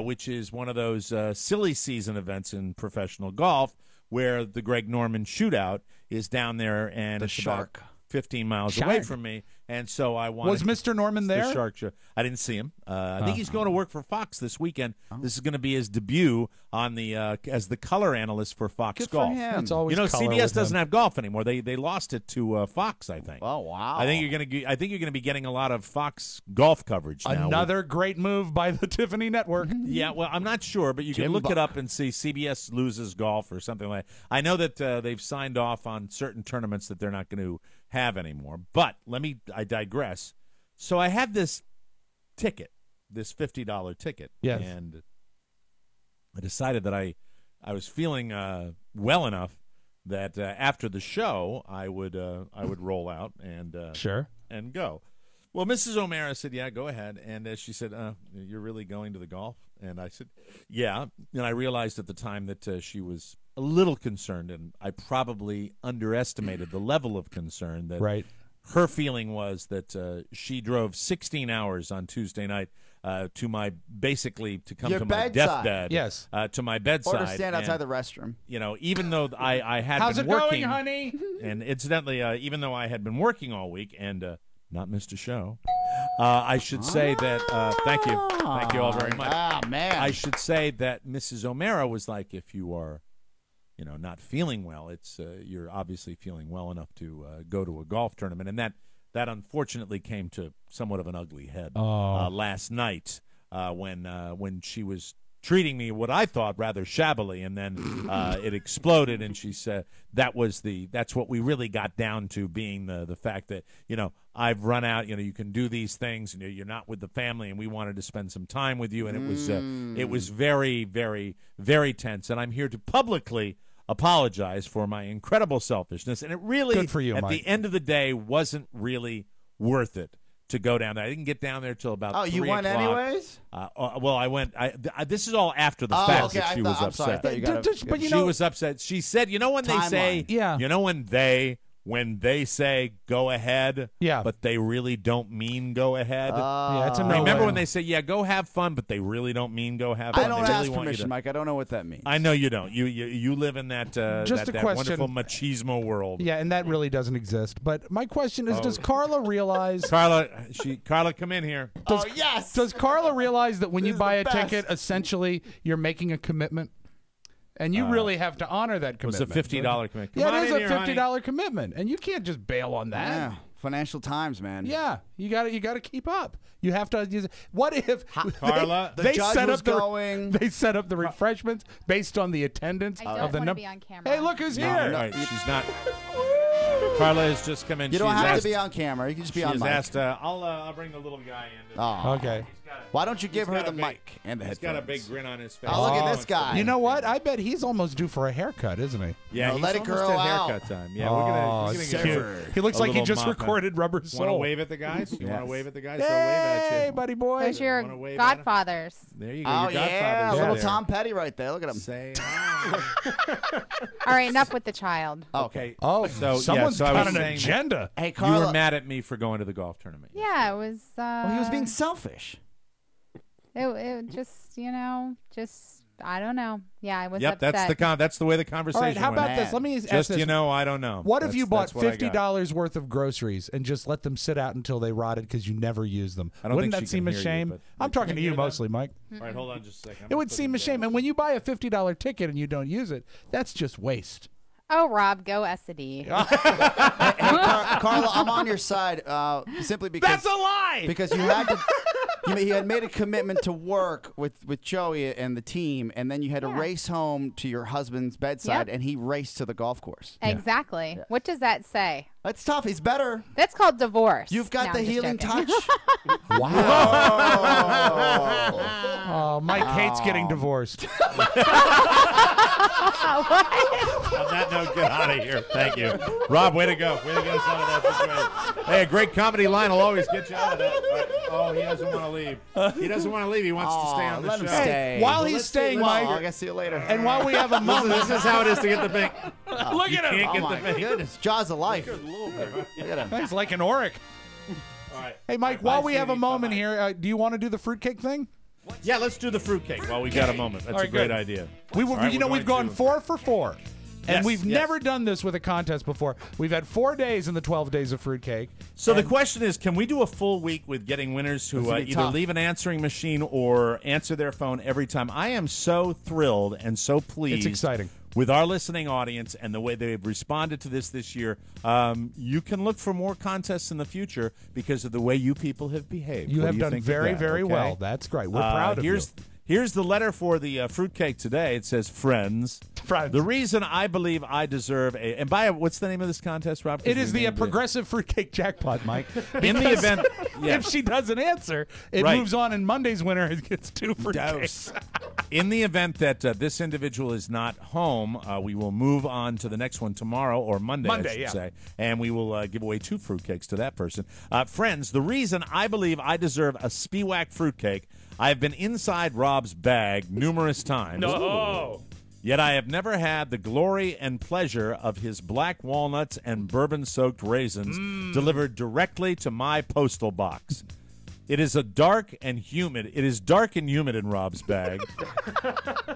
which is one of those silly season events in professional golf where the Greg Norman Shootout is down there, and it's about 15 miles away from me. And so I wanted. Was Mr. Norman there? The Shark Show. I didn't see him. I think he's going to work for Fox this weekend. This is going to be his debut on the as the color analyst for Fox Good Golf. For him. That's always CBS doesn't have golf anymore. They lost it to Fox, I think. Oh wow! I think you're going to be getting a lot of Fox golf coverage now. Another great move by the Tiffany Network. Yeah, well, I'm not sure, but you can look it up and see CBS loses golf or something like that. I know that they've signed off on certain tournaments that they're not going to have anymore. But I digress. So I had this ticket, this $50 ticket, and I decided that I was feeling well enough that after the show I would roll out and and go. Well, Mrs. O'Mara said, "Yeah, go ahead." And she said, "You're really going to the golf?" And I said, "Yeah." And I realized at the time that she was a little concerned, and I probably underestimated the level of concern that her feeling was that she drove 16 hours on Tuesday night to my my deathbed. Yes. To my bedside. Or to stand outside the restroom. You know, even though I had How's been it working, going, honey? And incidentally, even though I had been working all week and not missed a show, I should say that thank you all very much. Ah, man. I should say that Mrs. O'Mara was like, if you are, not feeling well, it's you're obviously feeling well enough to go to a golf tournament, and that unfortunately came to somewhat of an ugly head last night when she was treating me what I thought rather shabbily, and then it exploded, and she said that's what we really got down to, being the fact that I've run out, you can do these things, and you're not with the family, and we wanted to spend some time with you, and it was very, very, very tense, and I'm here to publicly apologize for my incredible selfishness, and it really, good for you, at Mike. the end of the day, wasn't really worth it to go down there. I didn't get down there till about 3 you went o'clock. anyways? Well, I went. This is all after the fact that she was upset. But she was upset. She said, when they say, when they say go ahead, but they really don't mean go ahead. It's a no. Remember when they say, go have fun, but they really don't mean go have fun. I don't they ask really want permission, you to, Mike. I don't know what that means. I know you don't. You live in that Just that a question. wonderful machismo world. Yeah, and that really doesn't exist. But my question is, does Carla realize? Carla, come in here. Yes. Does Carla realize that when you This is buy the a best. ticket, essentially you're making a commitment, and you really have to honor that commitment? It's a $50 commitment. Come Yeah, on it is in a here, $50 honey. commitment, and you can't just bail on that. Yeah. Financial Times, man. Yeah, you got to keep up. You have to. What if Carla, the judge set was up going. They set up the refreshments based on the attendance I don't of the want to number. be on camera. Hey, look who's here! All right, she's not. Carla has just come in. You don't She's have asked, to be on camera. You can just be She on has mic. asked. I'll bring the little guy in. Oh, Okay. Why don't you give her got the a big- mic and the He's headphones? got a big grin on his face. Oh, look at He this wants guy. to- You know what? I bet he's almost due for a haircut, isn't he? Yeah, No, he's let it almost grow at out. haircut time. Yeah, we're gonna give Severed. him He looks a like he little just mop. recorded Rubber Want to Soul. wave at the guys? You want to wave at the guys? Hey, They'll wave at you. buddy boy. Those are Wanna wave your at him? godfathers. There you go. Oh, Your yeah. godfather's Little there. Tom Petty right there. Look at him. Say hi. All right, enough with the child. Okay. Oh, So, someone's so I got was an saying that agenda. Hey, You Carla. were mad at me for going to the golf tournament. Yeah, it was. Well, he was being selfish. It just, just I don't know. Yeah, I was Yep, upset. that's the way the conversation All right, how went. about this? Let me ask Just, this. I don't know. What if you bought that's what I got. $50 worth of groceries and just let them sit out until they rotted because you never use them? I don't Wouldn't think that she can seem a hear you, shame? but- I'm talking to you hear that? mostly, Mike. All right, hold on just a second. It would seem a shame. And when you buy a $50 ticket and you don't use it, that's just waste. Oh, Rob, go S&D. Hey, Carla, I'm on your side simply because That's a lie. Because you had to. You had made a commitment to work with Joey and the team, and then you had to race home to your husband's bedside, Yep. and he raced to the golf course. Exactly. Yeah. What does that say? That's tough. He's better. That's called divorce. You've got No, the I'm just healing joking. touch. Wow. Oh, Mike hates getting divorced. On that note, get out of here. Thank you. Rob, way to go. Way to get us out of that situation. Hey, a great comedy line will always get you out of that. Oh, he doesn't want to leave. He doesn't want to leave. He wants to stay on the let show. him stay. While he's staying, Mike, I guess see you later. and while we have a moment, This is how it is to get the bank. look at him. Can't Oh get my the bank. goodness, jaws of life. Look at him. He's like an Oric. All right. Hey, Mike, while we have a moment here, do you want to do the fruitcake thing? Yeah, let's do the fruitcake while we got a moment. That's All right, a great good. idea. We All right, we've gone 4 for 4. And Yes, we've yes. never done this with a contest before. We've had 4 days in the 12 days of fruitcake. So the question is, can we do a full week with getting winners who That's gonna be either tough. leave an answering machine or answer their phone every time? I am so thrilled and so pleased. It's exciting. With our listening audience and the way they've responded to this year. You can look for more contests in the future because of the way you people have behaved. You What have do you done think of very, that, very okay? well. That's great. We're proud of you. Here's the letter for the fruitcake today. It says, friends. Friends. The reason I believe I deserve a... And what's the name of this contest, Rob? 'Cause It is we the named progressive fruitcake jackpot, Mike. In the Because event... Yeah. if she doesn't answer, it Right. moves on, and Monday's winner gets 2 fruitcakes. In the event that this individual is not home, we will move on to the next one tomorrow or Monday, I should say, and we will give away 2 fruitcakes to that person. Friends, the reason I believe I deserve a Spiewak fruitcake, I have been inside Rob's bag numerous times. No. Yet I have never had the glory and pleasure of his black walnuts and bourbon-soaked raisins delivered directly to my postal box. It is dark and humid in Rob's bag,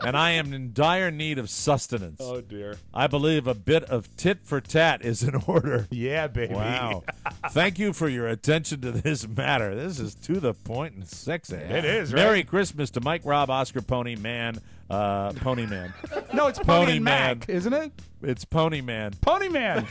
and I am in dire need of sustenance. Oh, dear. I believe a bit of tit for tat is in order. Yeah, baby. Wow. Thank you for your attention to this matter. This is to the point and sexy. It is, right? Merry Christmas to Mike, Rob, Oscar, Pony Man. Pony Man. No, it's Pony and Mac, isn't it? It's Pony Man. Pony Man.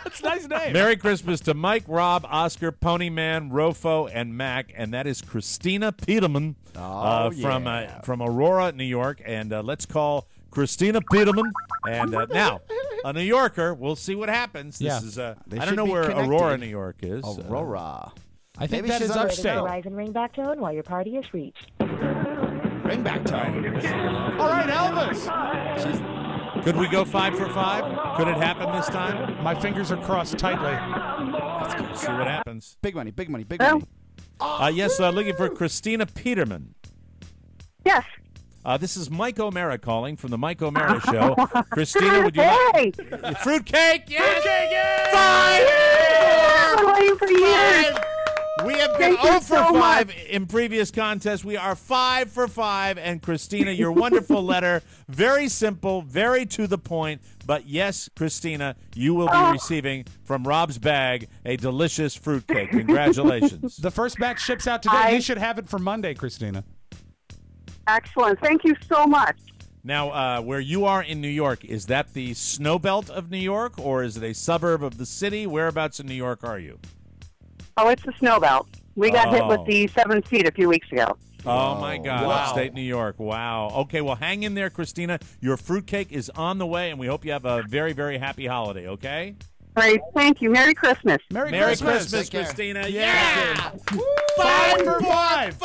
That's a nice name. Merry Christmas to Mike, Rob, Oscar, Pony Man, RoFo, and Mac, and that is Christina Peterman from Aurora, New York. And let's call Christina Peterman. And now, a New Yorker. We'll see what happens. This is I don't know where Aurora, New York is. Aurora. I think Maybe that she's is under- upstate. Verizon ringback tone while your party is reached. Ringback tone. All right, Elvis. Could we go 5 for 5? Could it happen this time? My fingers are crossed tightly. Let's go see what happens. Big money, big money, big money. Yes, looking for Christina Peterman. Yes. This is Mike O'Mara calling from the Mike O'Mara Show. Christina, would you like fruitcake? Yes! Fruitcake, yes! 5! I've been waiting for years. We have been Thank you 0 for so 5 much. in previous contests. We are 5 for 5. And Christina, your wonderful letter, very simple, very to the point. But yes, Christina, you will be receiving from Rob's bag a delicious fruitcake. Congratulations. The first batch ships out today. You should have it for Monday, Christina. Excellent. Thank you so much. Now, where you are in New York, is that the snow belt of New York, or is it a suburb of the city? Whereabouts in New York are you? Oh, it's the snow belt. We got hit with the 7 feet a few weeks ago. Oh, my God. Wow. Upstate New York. Wow. Okay, well, hang in there, Christina. Your fruitcake is on the way, and we hope you have a very, very happy holiday, okay? Great. Thank you. Merry Christmas. Merry Christmas, Christmas. Christina. Yeah! 5 for 5.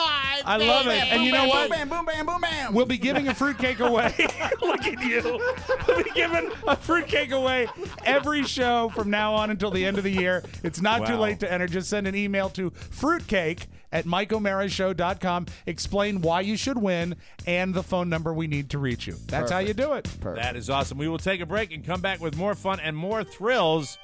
I love it. And you know Boom, what? bam, boom, bam, boom, bam. We'll be giving a fruitcake away. Look at you. We'll be giving a fruitcake away every show from now on until the end of the year. It's not too Wow. late to enter. Just send an email to fruitcake@MikeO'MaraShow.com. Explain why you should win and the phone number we need to reach you. That's how you do it. That is awesome. We will take a break and come back with more fun and more thrills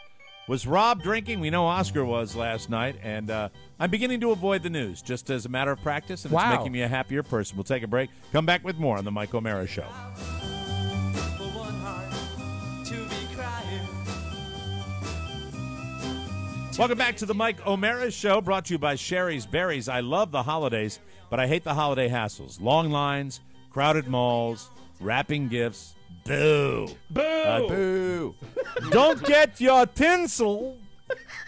Was Rob drinking? We know Oscar was last night, and I'm beginning to avoid the news just as a matter of practice, and it's making me a happier person. We'll take a break. Come back with more on the Mike O'Mara Show. Welcome back to the Mike O'Mara Show, brought to you by Sherry's Berries. I love the holidays, but I hate the holiday hassles. Long lines, crowded malls, wrapping gifts. Boo. Boo. Boo. Don't get your tinsel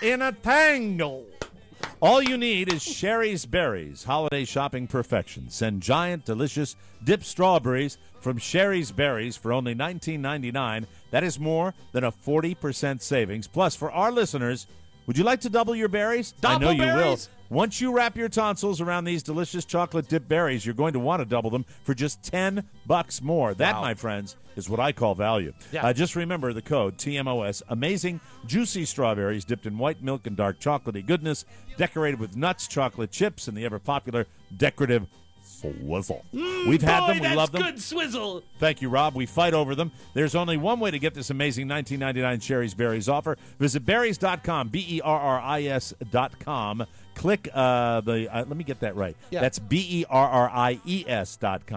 in a tangle. All you need is Sherry's Berries, holiday shopping perfection. Send giant, delicious dipped strawberries from Sherry's Berries for only $19.99. That is more than a 40% savings. Plus, for our listeners, would you like to double your berries? I know you will. Once you wrap your tonsils around these delicious chocolate-dipped berries, you're going to want to double them for just $10 more. That, my friends, is what I call value. Yeah. Just remember the code TMOS. Amazing, juicy strawberries dipped in white milk and dark chocolatey goodness, decorated with nuts, chocolate chips, and the ever-popular decorative swizzle. We've had them. We love them. Good swizzle. Thank you, Rob. We fight over them. There's only one way to get this amazing $19.99 Sherry's Berries offer. Visit berries.com, berris.com. Click let me get that right. Yeah. That's berries.com.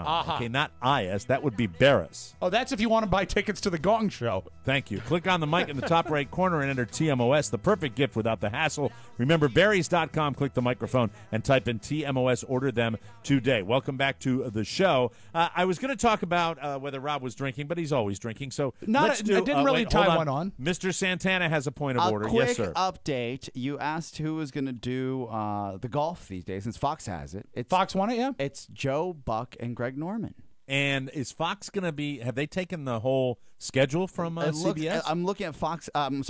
Uh-huh. Okay, not is. That would be Barris. Oh, that's if you want to buy tickets to the Gong Show. Thank you. Click on the mic in the top right corner and enter TMOS, the perfect gift without the hassle. Remember, berries.com, click the microphone, and type in TMOS. Order them today. Welcome back to the show. I was going to talk about whether Rob was drinking, but he's always drinking. So let's do. I didn't really tie one on. Mr. Santana has a point of order. Yes, sir. A quick update. You asked who was going to do the golf these days, since Fox has it. Fox won it, yeah? It's Joe Buck and Greg Norman. And is Fox going to be? Have they taken the whole schedule from CBS? I'm looking at Fox.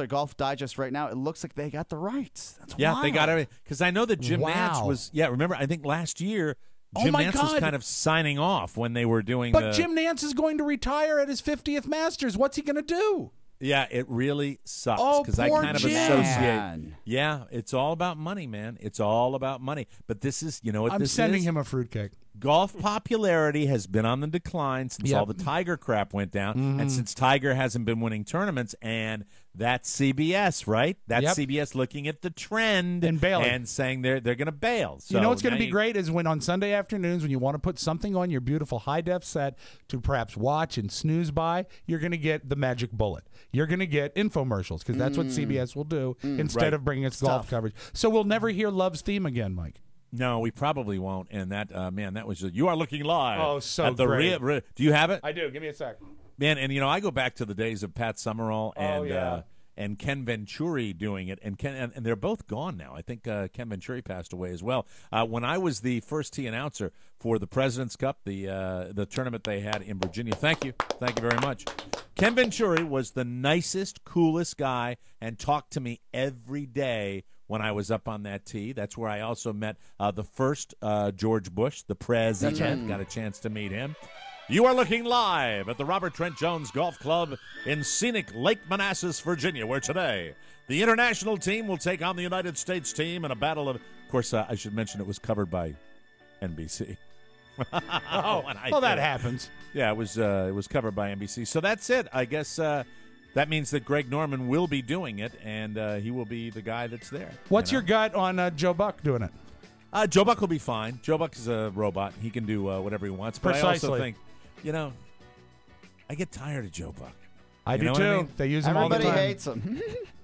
Golf Digest right now. It looks like they got the rights. That's wild. They got everything. Because I know that Jim Nantz was. Yeah, remember? I think last year Jim Nantz was kind of signing off when they were doing. But Jim Nantz is going to retire at his 50th Masters. What's he going to do? Yeah, it really sucks because poor I kind of Jim. associate. Yeah, it's all about money, man. It's all about money. But this is, you know what I'm this sending is? him a fruitcake. Golf popularity has been on the decline since all the Tiger crap went down, and since Tiger hasn't been winning tournaments, and that's CBS, right? That's CBS looking at the trend and bailing and saying they're going to bail. So you know what's going to be great is when on Sunday afternoons when you want to put something on your beautiful high-def set to perhaps watch and snooze by, you're going to get the magic bullet. You're going to get infomercials because that's what CBS will do instead of bringing us golf coverage. So we'll never hear Love's theme again, Mike. No, we probably won't. And that, man, that was You Are Looking Live. Oh, so at the great. Do you have it? I do. Give me a sec. Man, and, I go back to the days of Pat Summerall and Ken Venturi doing it. And and they're both gone now. I think Ken Venturi passed away as well. When I was the first tee announcer for the President's Cup, the tournament they had in Virginia. Thank you. Thank you very much. Ken Venturi was the nicest, coolest guy and talked to me every day when I was up on that tee. That's where I also met the first George Bush, the president. Got a chance to meet him. You are looking live at the Robert Trent Jones Golf Club in scenic Lake Manassas, Virginia, where today the international team will take on the United States team in a battle of course, I should mention it was covered by NBC. That happens. Yeah, it was covered by NBC. So that's it. I guess that means that Greg Norman will be doing it, and he will be the guy that's there. What's your gut on Joe Buck doing it? Joe Buck will be fine. Joe Buck is a robot. He can do whatever he wants. But Precisely. I also think, I get tired of Joe Buck. I do too. I mean? They use him all the time. Everybody hates him.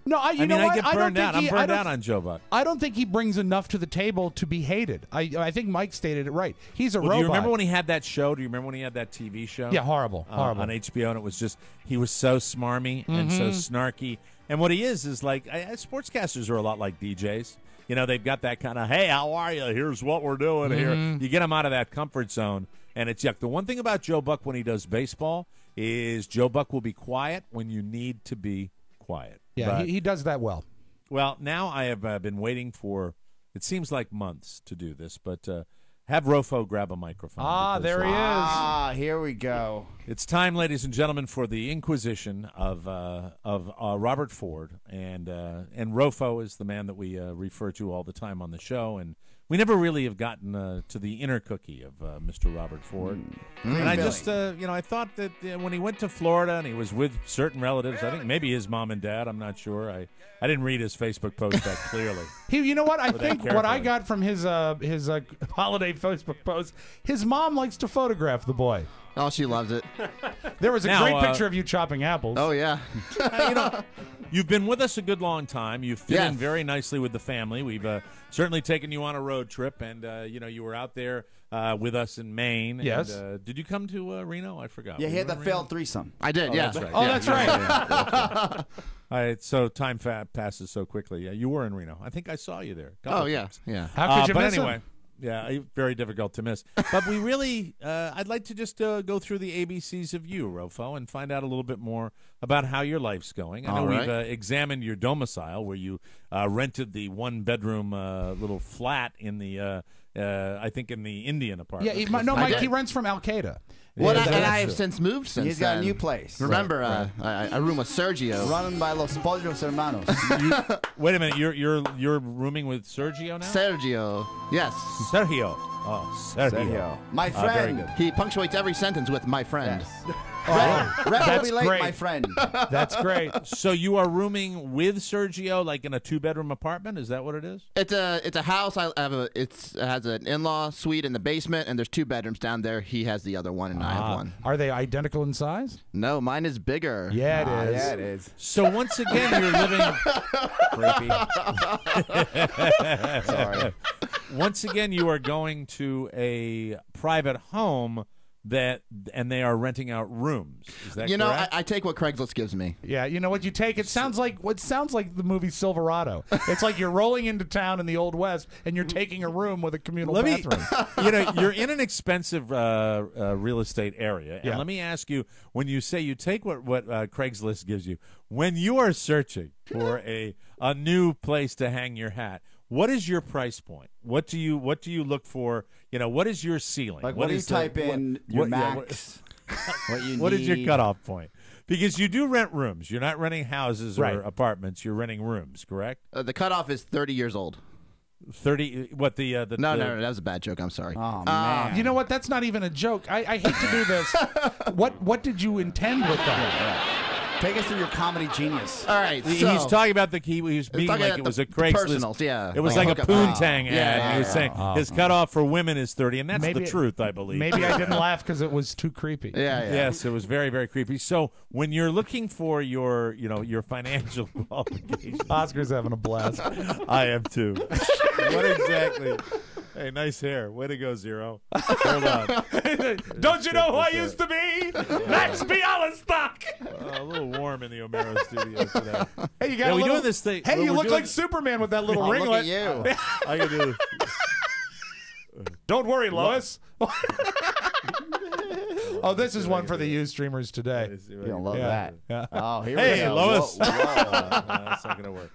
No, I get burned out. I'm burned out on Joe Buck. I don't think he brings enough to the table to be hated. I think Mike stated it right. He's a robot. Do you remember when he had that show? Do you remember when he had that TV show? Yeah, horrible. On HBO, and it was just, he was so smarmy and so snarky. And what he is like, sportscasters are a lot like DJs. They've got that kind of, hey, how are you? Here's what we're doing here. You get them out of that comfort zone, and it's yuck. The one thing about Joe Buck when he does baseball is Joe Buck will be quiet when you need to be quiet. Yeah, he does that well. Well, now I have been waiting for, it seems like months to do this, but have RoFo grab a microphone. There he is. Here we go. It's time, ladies and gentlemen, for the Inquisition of Robert Ford, and RoFo is the man that we refer to all the time on the show, and we never really have gotten to the inner cookie of Mr. Robert Ford. And I just, I thought that when he went to Florida and he was with certain relatives, I think maybe his mom and dad, I'm not sure. I didn't read his Facebook post that clearly. You know what? I think what I got from his holiday Facebook post, his mom likes to photograph the boy. Oh, she loves it. There was a great picture of you chopping apples. Oh, yeah. You've been with us a good long time. You fit in very nicely with the family. We've certainly taken you on a road trip, and you were out there with us in Maine. Yes. And, did you come to Reno? I forgot. Yeah, he had that failed threesome. I did. Yeah. That's right. Oh, that's right. Yeah. All right. So time passes so quickly. Yeah, you were in Reno. I think I saw you there. Oh, yeah. Yeah. How could you miss anyway. him? Yeah, very difficult to miss. But we really, I'd like to just go through the ABCs of you, RoFo, and find out a little bit more about how your life's going. I know we've examined your domicile, where you rented the one-bedroom little flat in the, I think, in the Indian apartment. Yeah, Mike, he rents from Al Qaeda. Well, and I have since moved since He's got a new place. Remember, I room with Sergio. Run by Los Pollos Hermanos. Wait a minute, you're rooming with Sergio now? Sergio, yes. Sergio. Oh, Sergio. My friend. He punctuates every sentence with "my friend." Yes. Red will be late, great. my friend. That's great. So you are rooming with Sergio, like in a 2-bedroom apartment? Is that what it is? It's a house. It has an in-law suite in the basement, and there's 2 bedrooms down there. He has the other one, and I have one. Are they identical in size? No, mine is bigger. Yeah, it is. Yeah, it is. So once again, you're living. Creepy. Sorry. Once again, you are going to a private home and they are renting out rooms. Is that correct? I take what Craigslist gives me. Yeah, you know what you take? It sounds like the movie Silverado. It's like you're rolling into town in the Old West and you're taking a room with a communal bathroom. You're in an expensive real estate area. And let me ask you, when you say you take what Craigslist gives you, when you are searching for a new place to hang your hat, what is your price point? What do you look for? What is your ceiling? Like, what do you type in your max? What you need? What is your cutoff point? Because you do rent rooms. You're not renting houses or apartments. You're renting rooms, correct? The cutoff is 30 years old. 30? What the? No, that was a bad joke. I'm sorry. Oh man! You know what? That's not even a joke. I hate to do this. What did you intend with that? Take us through your comedy genius. All right, he's talking about he was being like it was a Craigslist. Yeah, it was like a Poontang ad. He was saying his cutoff for women is 30, and that's the truth, I believe. Maybe I didn't laugh because it was too creepy. Yeah. Yes, it was very, very creepy. So when you're looking for your financial qualifications, Oscar's having a blast. I am too. What exactly? Hey, nice hair. Way to go, Zero. Hold on. Don't you know who I used to be? Max Bialystock. A little warm in the O'Mara studio today. Hey, you got we doing this thing. Hey, you look like Superman with that little ringlet. Look at you. I can do. Don't worry, Lois. Oh, this is one for the Ustreamers today. You don't love that. Yeah. Oh, here hey, we go. Lois. Whoa, whoa. No, that's not going to work.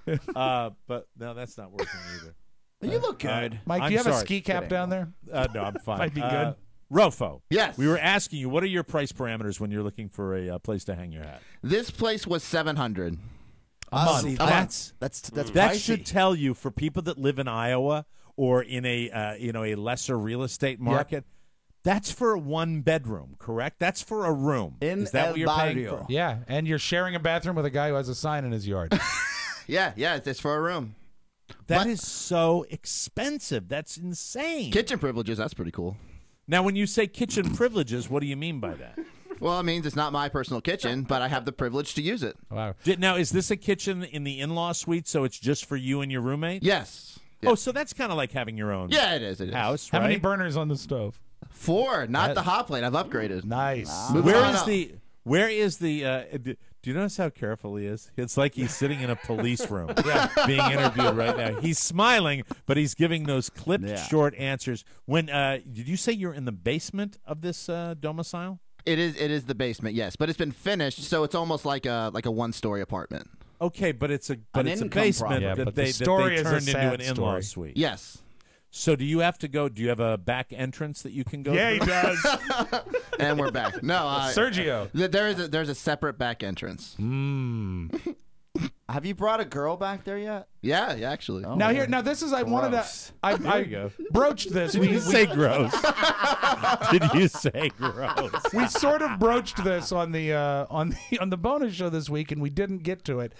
But no, that's not working either. You look good. Mike, do you have a ski cap down there? No, I'm fine. Might be good. RoFo. Yes. We were asking you, what are your price parameters when you're looking for a place to hang your hat? This place was $700 a month. See, That's that pricey. Should tell you, for people that live in Iowa or in a lesser real estate market. That's for a 1-bedroom, correct? That's for a room. Is that what you're paying for? Yeah, and you're sharing a bathroom with a guy who has a sign in his yard. Yeah, it's for a room. That is so expensive. That's insane. Kitchen privileges, that's pretty cool. Now, when you say kitchen privileges, what do you mean by that? Well, it means it's not my personal kitchen, but I have the privilege to use it. Wow. Now, is this a kitchen in the in-law suite, so it's just for you and your roommate? Yes. Oh, so that's kind of like having your own it is. house, How right? many burners on the stove? 4, not the hot plate. I've upgraded. Nice. Where is the do you notice how careful he is? It's like he's sitting in a police room being interviewed right now. He's smiling, but he's giving those clipped short answers. When did you say you're in the basement of this domicile? It is the basement, yes, but it's been finished, so it's almost like a 1-story apartment. Okay, but it's a basement that they turned into an in-law suite. Yes. So do you have to go? Do you have a back entrance that you can go through? Yeah, he does. And we're back. No, Sergio. There's a separate back entrance. I Have you brought a girl back there yet? Yeah, actually. Now this is I wanted to. I broached this. Did you say gross? Did you say gross? We sort of broached this on the bonus show this week, and we didn't get to it.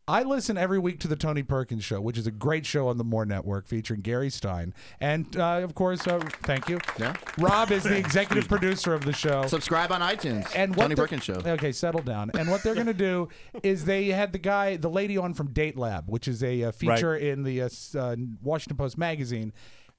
I listen every week to the Tony Perkins Show, which is a great show on the More Network featuring Gary Stein. And, of course, thank you. Yeah. Rob is the executive producer of the show. Subscribe on iTunes. And Tony Perkins Show. Okay, settle down. And what they're going to do is they had the lady on from Date Lab, which is a feature in the Washington Post magazine.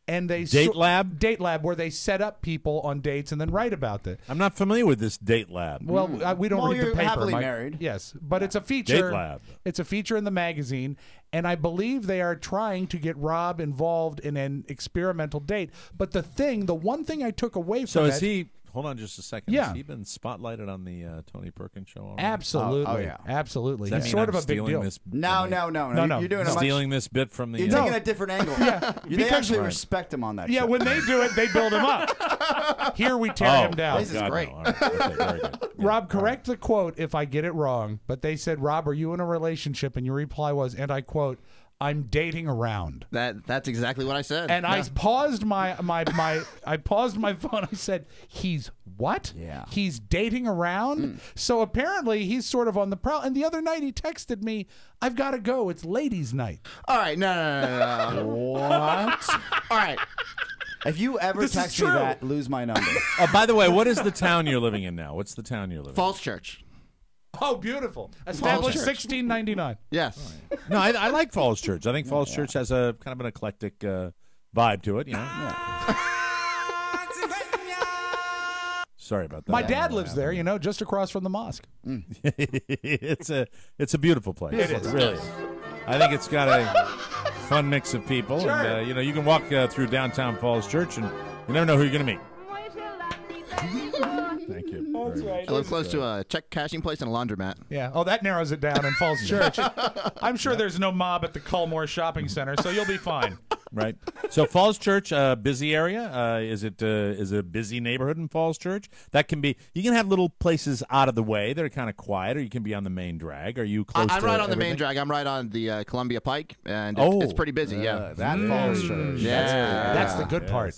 And they Date Lab, where they set up people on dates and then write about it. I'm not familiar with this Date Lab. Well, we don't read the paper. Happily Mike. married. Yes, but it's a feature. Date Lab. It's a feature in the magazine, and I believe they are trying to get Rob involved in an experimental date. But the one thing I took away from is he? Hold on just a second. Yeah. Has he been spotlighted on the Tony Perkins Show already? Absolutely. Oh, yeah. Absolutely. Does that He's mean sort I'm of a big stealing deal. this- No. You're doing stealing this bit from the. You're taking a different angle. They actually respect him on that. Yeah, show. when they do it, they build him up. Here we tear him down. This is great. No. All right. Okay, very good. Yeah, Rob, correct the quote if I get it wrong. But they said, Rob, are you in a relationship? And your reply was, and I quote, I'm dating around. That's exactly what I said. And I paused my phone. I said, he's what? Yeah. He's dating around? So apparently he's sort of on the prowl. And the other night he texted me, I've got to go. It's ladies' night. All right. No. What? All right. If you ever text me that, lose my number. Oh, by the way, what is the town you're living in now? What's the town you're living in? Falls Church. Oh, beautiful. Established 1699. Yes. No, I like Falls Church. I think Falls Church has a kind of an eclectic vibe to it. You know. Sorry about that. My dad lives there, just across from the mosque. It's a beautiful place. It is. Really. I think it's got a fun mix of people. Sure. And, you can walk through downtown Falls Church and you never know who you're going to meet. Thank you. That's right. I live close to a check cashing place and a laundromat. Yeah. Oh, that narrows it down in Falls Church. I'm sure there's no mob at the Culmore Shopping Center, so you'll be fine. Right. So Falls Church, busy area. Is it a busy neighborhood in Falls Church? That can be. You can have little places out of the way that are kind of quiet, or you can be on the main drag. Are you close? I'm to right on the everything? main drag. I'm right on the Columbia Pike, and it's pretty busy. Yeah. That Falls Church. That's the good part.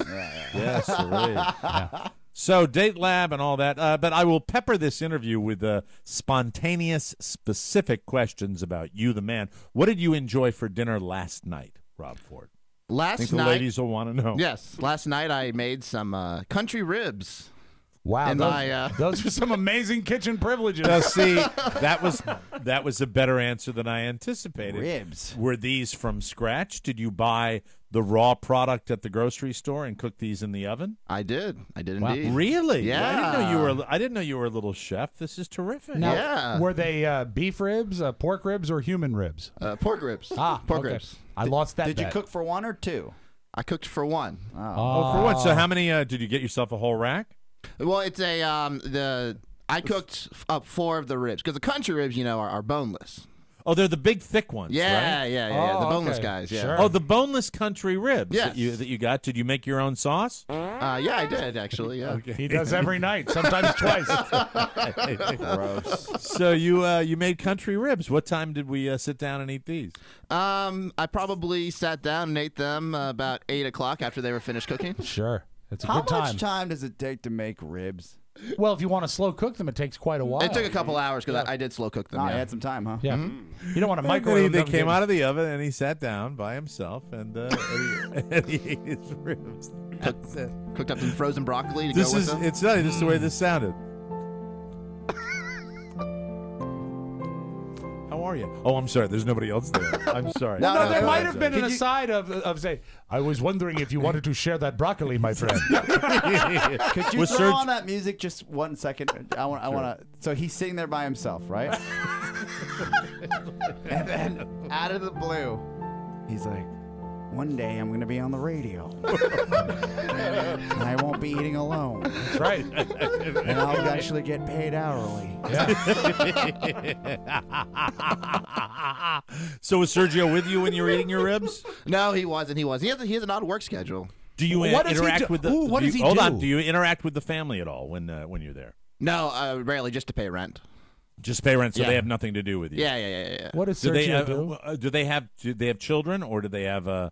Yes, yeah. So Date Lab and all that, but I will pepper this interview with spontaneous, specific questions about you, the man. What did you enjoy for dinner last night, Rob Ford? I think the ladies will want to know. Yes, last night I made some country ribs. Wow, those are some amazing kitchen privileges. Now, see, that was a better answer than I anticipated. Ribs. Were these from scratch? Did you buy the raw product at the grocery store and cook these in the oven? I did. Wow. Indeed. Really? Yeah. I didn't know you were a little chef. This is terrific. Now, were they beef ribs, pork ribs, or human ribs? Pork ribs. Pork ribs. I lost that. Did you bet. cook for one or two? I cooked for one. Oh, for one. So how many? Did you get yourself a whole rack? Well, it's I cooked up 4 of the ribs because the country ribs, are boneless. Oh, they're the big, thick ones, Yeah, right? yeah. The boneless guys. Yeah. Sure. Oh, the boneless country ribs Yes. that you got. Did you make your own sauce? Yeah, I did actually. Yeah. Okay. He does every night, sometimes twice. Gross. So you made country ribs. What time did we sit down and eat these? I probably sat down and ate them about 8 o'clock after they were finished cooking. Sure. It's a How good time. much time does it take to make ribs? Well, if you want to slow cook them, it takes quite a while. It took a couple hours because I did slow cook them. I yeah. had some time, huh? Yeah. You don't want to And microwave they them. came out of the oven, and he sat down by himself, and he ate his ribs. That's it. Cooked up some frozen broccoli to This go is with them. it's funny. This is the way this sounded. How are you? Oh, I'm sorry. There's nobody else there. I'm sorry. No, there might have been an aside of say, I was wondering if you wanted to share that broccoli, my friend. Could you Was throw Serg- on that music just 1 second? I want to. So he's sitting there by himself, right? And then out of the blue, he's like, "One day I'm going to be on the radio, and I won't be eating alone, That's right. and I'll actually get paid hourly." So was Sergio with you when you were eating your ribs? No, he wasn't. He has an odd work schedule. Do you What does he interact do? with the? Ooh, what does he hold do? on. Do you interact with the family at all when you're there? No, rarely, just to pay rent. Just pay rent, so Yeah. they have nothing to do with you. Yeah. What does Do they Sergio do? do they have children, or do they have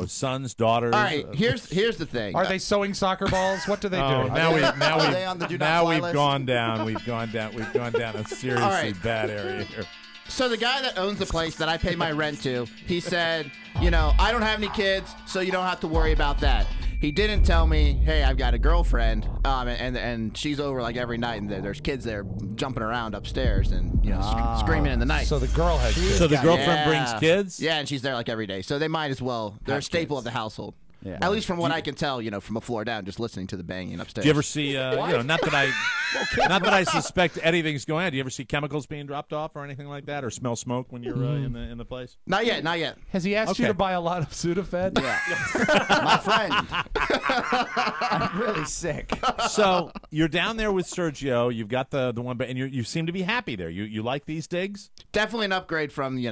sons, daughters? All right, here's the thing. Are they sewing soccer balls? What do they Oh, do? Are they on the do not now fly we've list? gone down. We've gone down a seriously right. bad area here. So the guy that owns the place that I pay my rent to, he said, I don't have any kids, so you don't have to worry about that. He didn't tell me, hey, I've got a girlfriend, and she's over like every night, and there's kids there jumping around upstairs and screaming in the night. So the girl has kids. So the girlfriend brings kids? Yeah, and she's there like every day. So they might as well. They're a staple of the household. Yeah. At least from what I can tell, from a floor down, just listening to the banging upstairs. Do you ever see, not that I suspect anything's going on. Do you ever see chemicals being dropped off or anything like that, or smell smoke when you're in the place? Not yet. Has he asked you to buy a lot of Sudafed? Yeah. My friend. I'm really sick. So you're down there with Sergio. You've got the one, and you seem to be happy there. You like these digs? Definitely an upgrade from the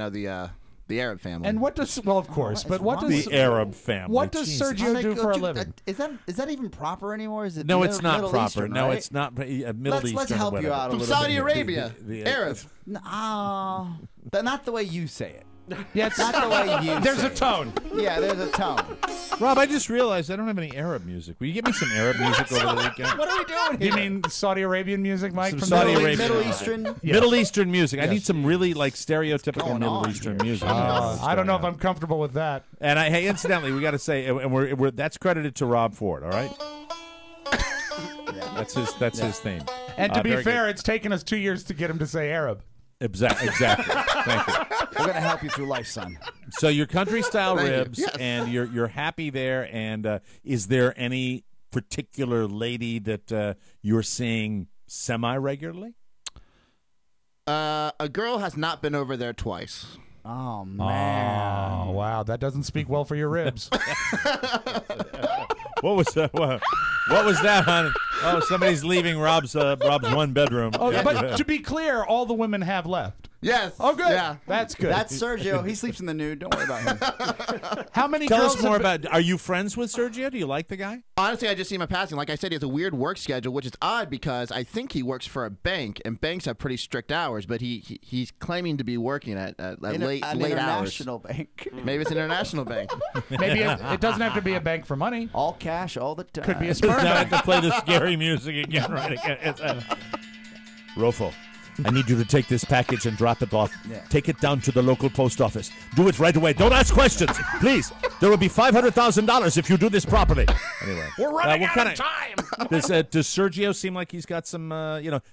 Arab family. And what does of course, but what does the Arab family? What does Sergio do for a living? Is that even proper anymore? Is it? No, it's not Middle Proper. Eastern, No, right? it's not Middle Eastern. Let's help or you whatever. out a From little Saudi bit. Arabia, Arab. No, not the way you say it. Yeah, it's Not the way you. There's say a tone. It. Yeah, there's a tone. Rob, I just realized I don't have any Arab music. Will you give me some Arab music over the weekend? What are we doing here? You mean Saudi Arabian music, Mike? Some from Saudi Middle Arabian. Middle Eastern. Yes. Middle Eastern music. I Yes. need some really stereotypical going Middle on Eastern here? music. I don't know if I'm comfortable with that. And hey, incidentally, we got to say, and we're that's credited to Rob Ford. All right. That's his theme. And to be very fair, good. it's taken us 2 years to get him to say Arab. Exactly. Thank you. We're gonna help you through life, son. So your country style Thank you. ribs, Yes. and you're happy there. And is there any particular lady that you're seeing semi regularly? A girl has not been over there twice. Oh man. Oh wow, that doesn't speak well for your ribs. What was that? What was that, hon? Oh, somebody's leaving Rob's one bedroom. Oh, Yeah. but to be clear, all the women have left. Yes. Oh, good. Yeah. That's good. That's Sergio. He sleeps in the nude. Don't worry about him. How many Tell girls us more have about. Are you friends with Sergio? Do you like the guy? Honestly, I just see him in passing. Like I said, he has a weird work schedule, which is odd because I think he works for a bank, and banks have pretty strict hours. But he's claiming to be working at late An hours. international bank. Maybe it's an international bank. Maybe it doesn't have to be a bank for money. All cash, all the time. Could be a sperm Now I bank. have to play the scary music again, right? RoFo, I need you to take this package and drop it off. Yeah. Take it down to the local post office. Do it right away. Don't ask questions, please. There will be $500,000 if you do this properly. Anyway, We're running what out kinda- of time. Does Sergio seem like he's got some?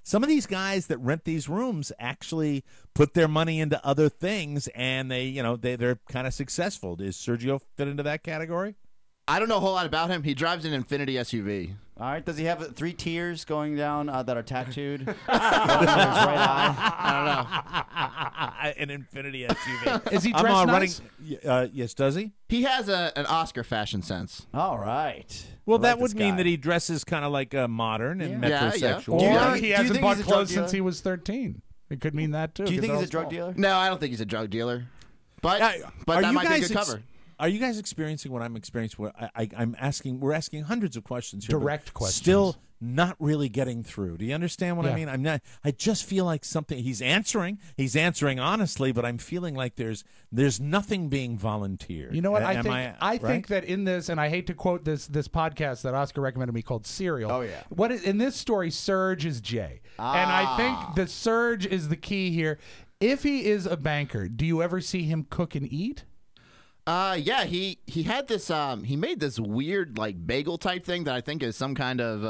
Some of these guys that rent these rooms actually put their money into other things, and they're kind of successful. Does Sergio fit into that category? I don't know a whole lot about him. He drives an Infinity SUV. All right. Does he have 3 tears going down that are tattooed? One under his right eye. I don't know. An Infinity SUV. Is he I'm dressed running. nice? Yes, does he? He has an Oscar fashion sense. All right. Well, I that like would this mean guy. that he dresses kind of like modern and Yeah. metrosexual. Do you Or think- he do you hasn't think bought he's a drug clothes dealer? since he was 13. It could mean that too. Do you think 'cause he's a I was drug small. dealer? No, I don't think he's a drug dealer. But Are that you might be a guys good cover. Are you guys experiencing what I'm experiencing? I'm asking. We're asking hundreds of questions here. but Direct questions. Still not really getting through. Do you understand what I Yeah. mean? I'm not. I just feel like something. He's answering. He's answering honestly, but I'm feeling like there's nothing being volunteered. You know what? I Am think right? think that in this, and I hate to quote this podcast that Oscar recommended me called Serial. Oh, yeah. In this story, Serge is Jay, and I think the Serge is the key here. If he is a banker, do you ever see him cook and eat? Yeah, he had this he made this weird like bagel type thing that I think is some kind of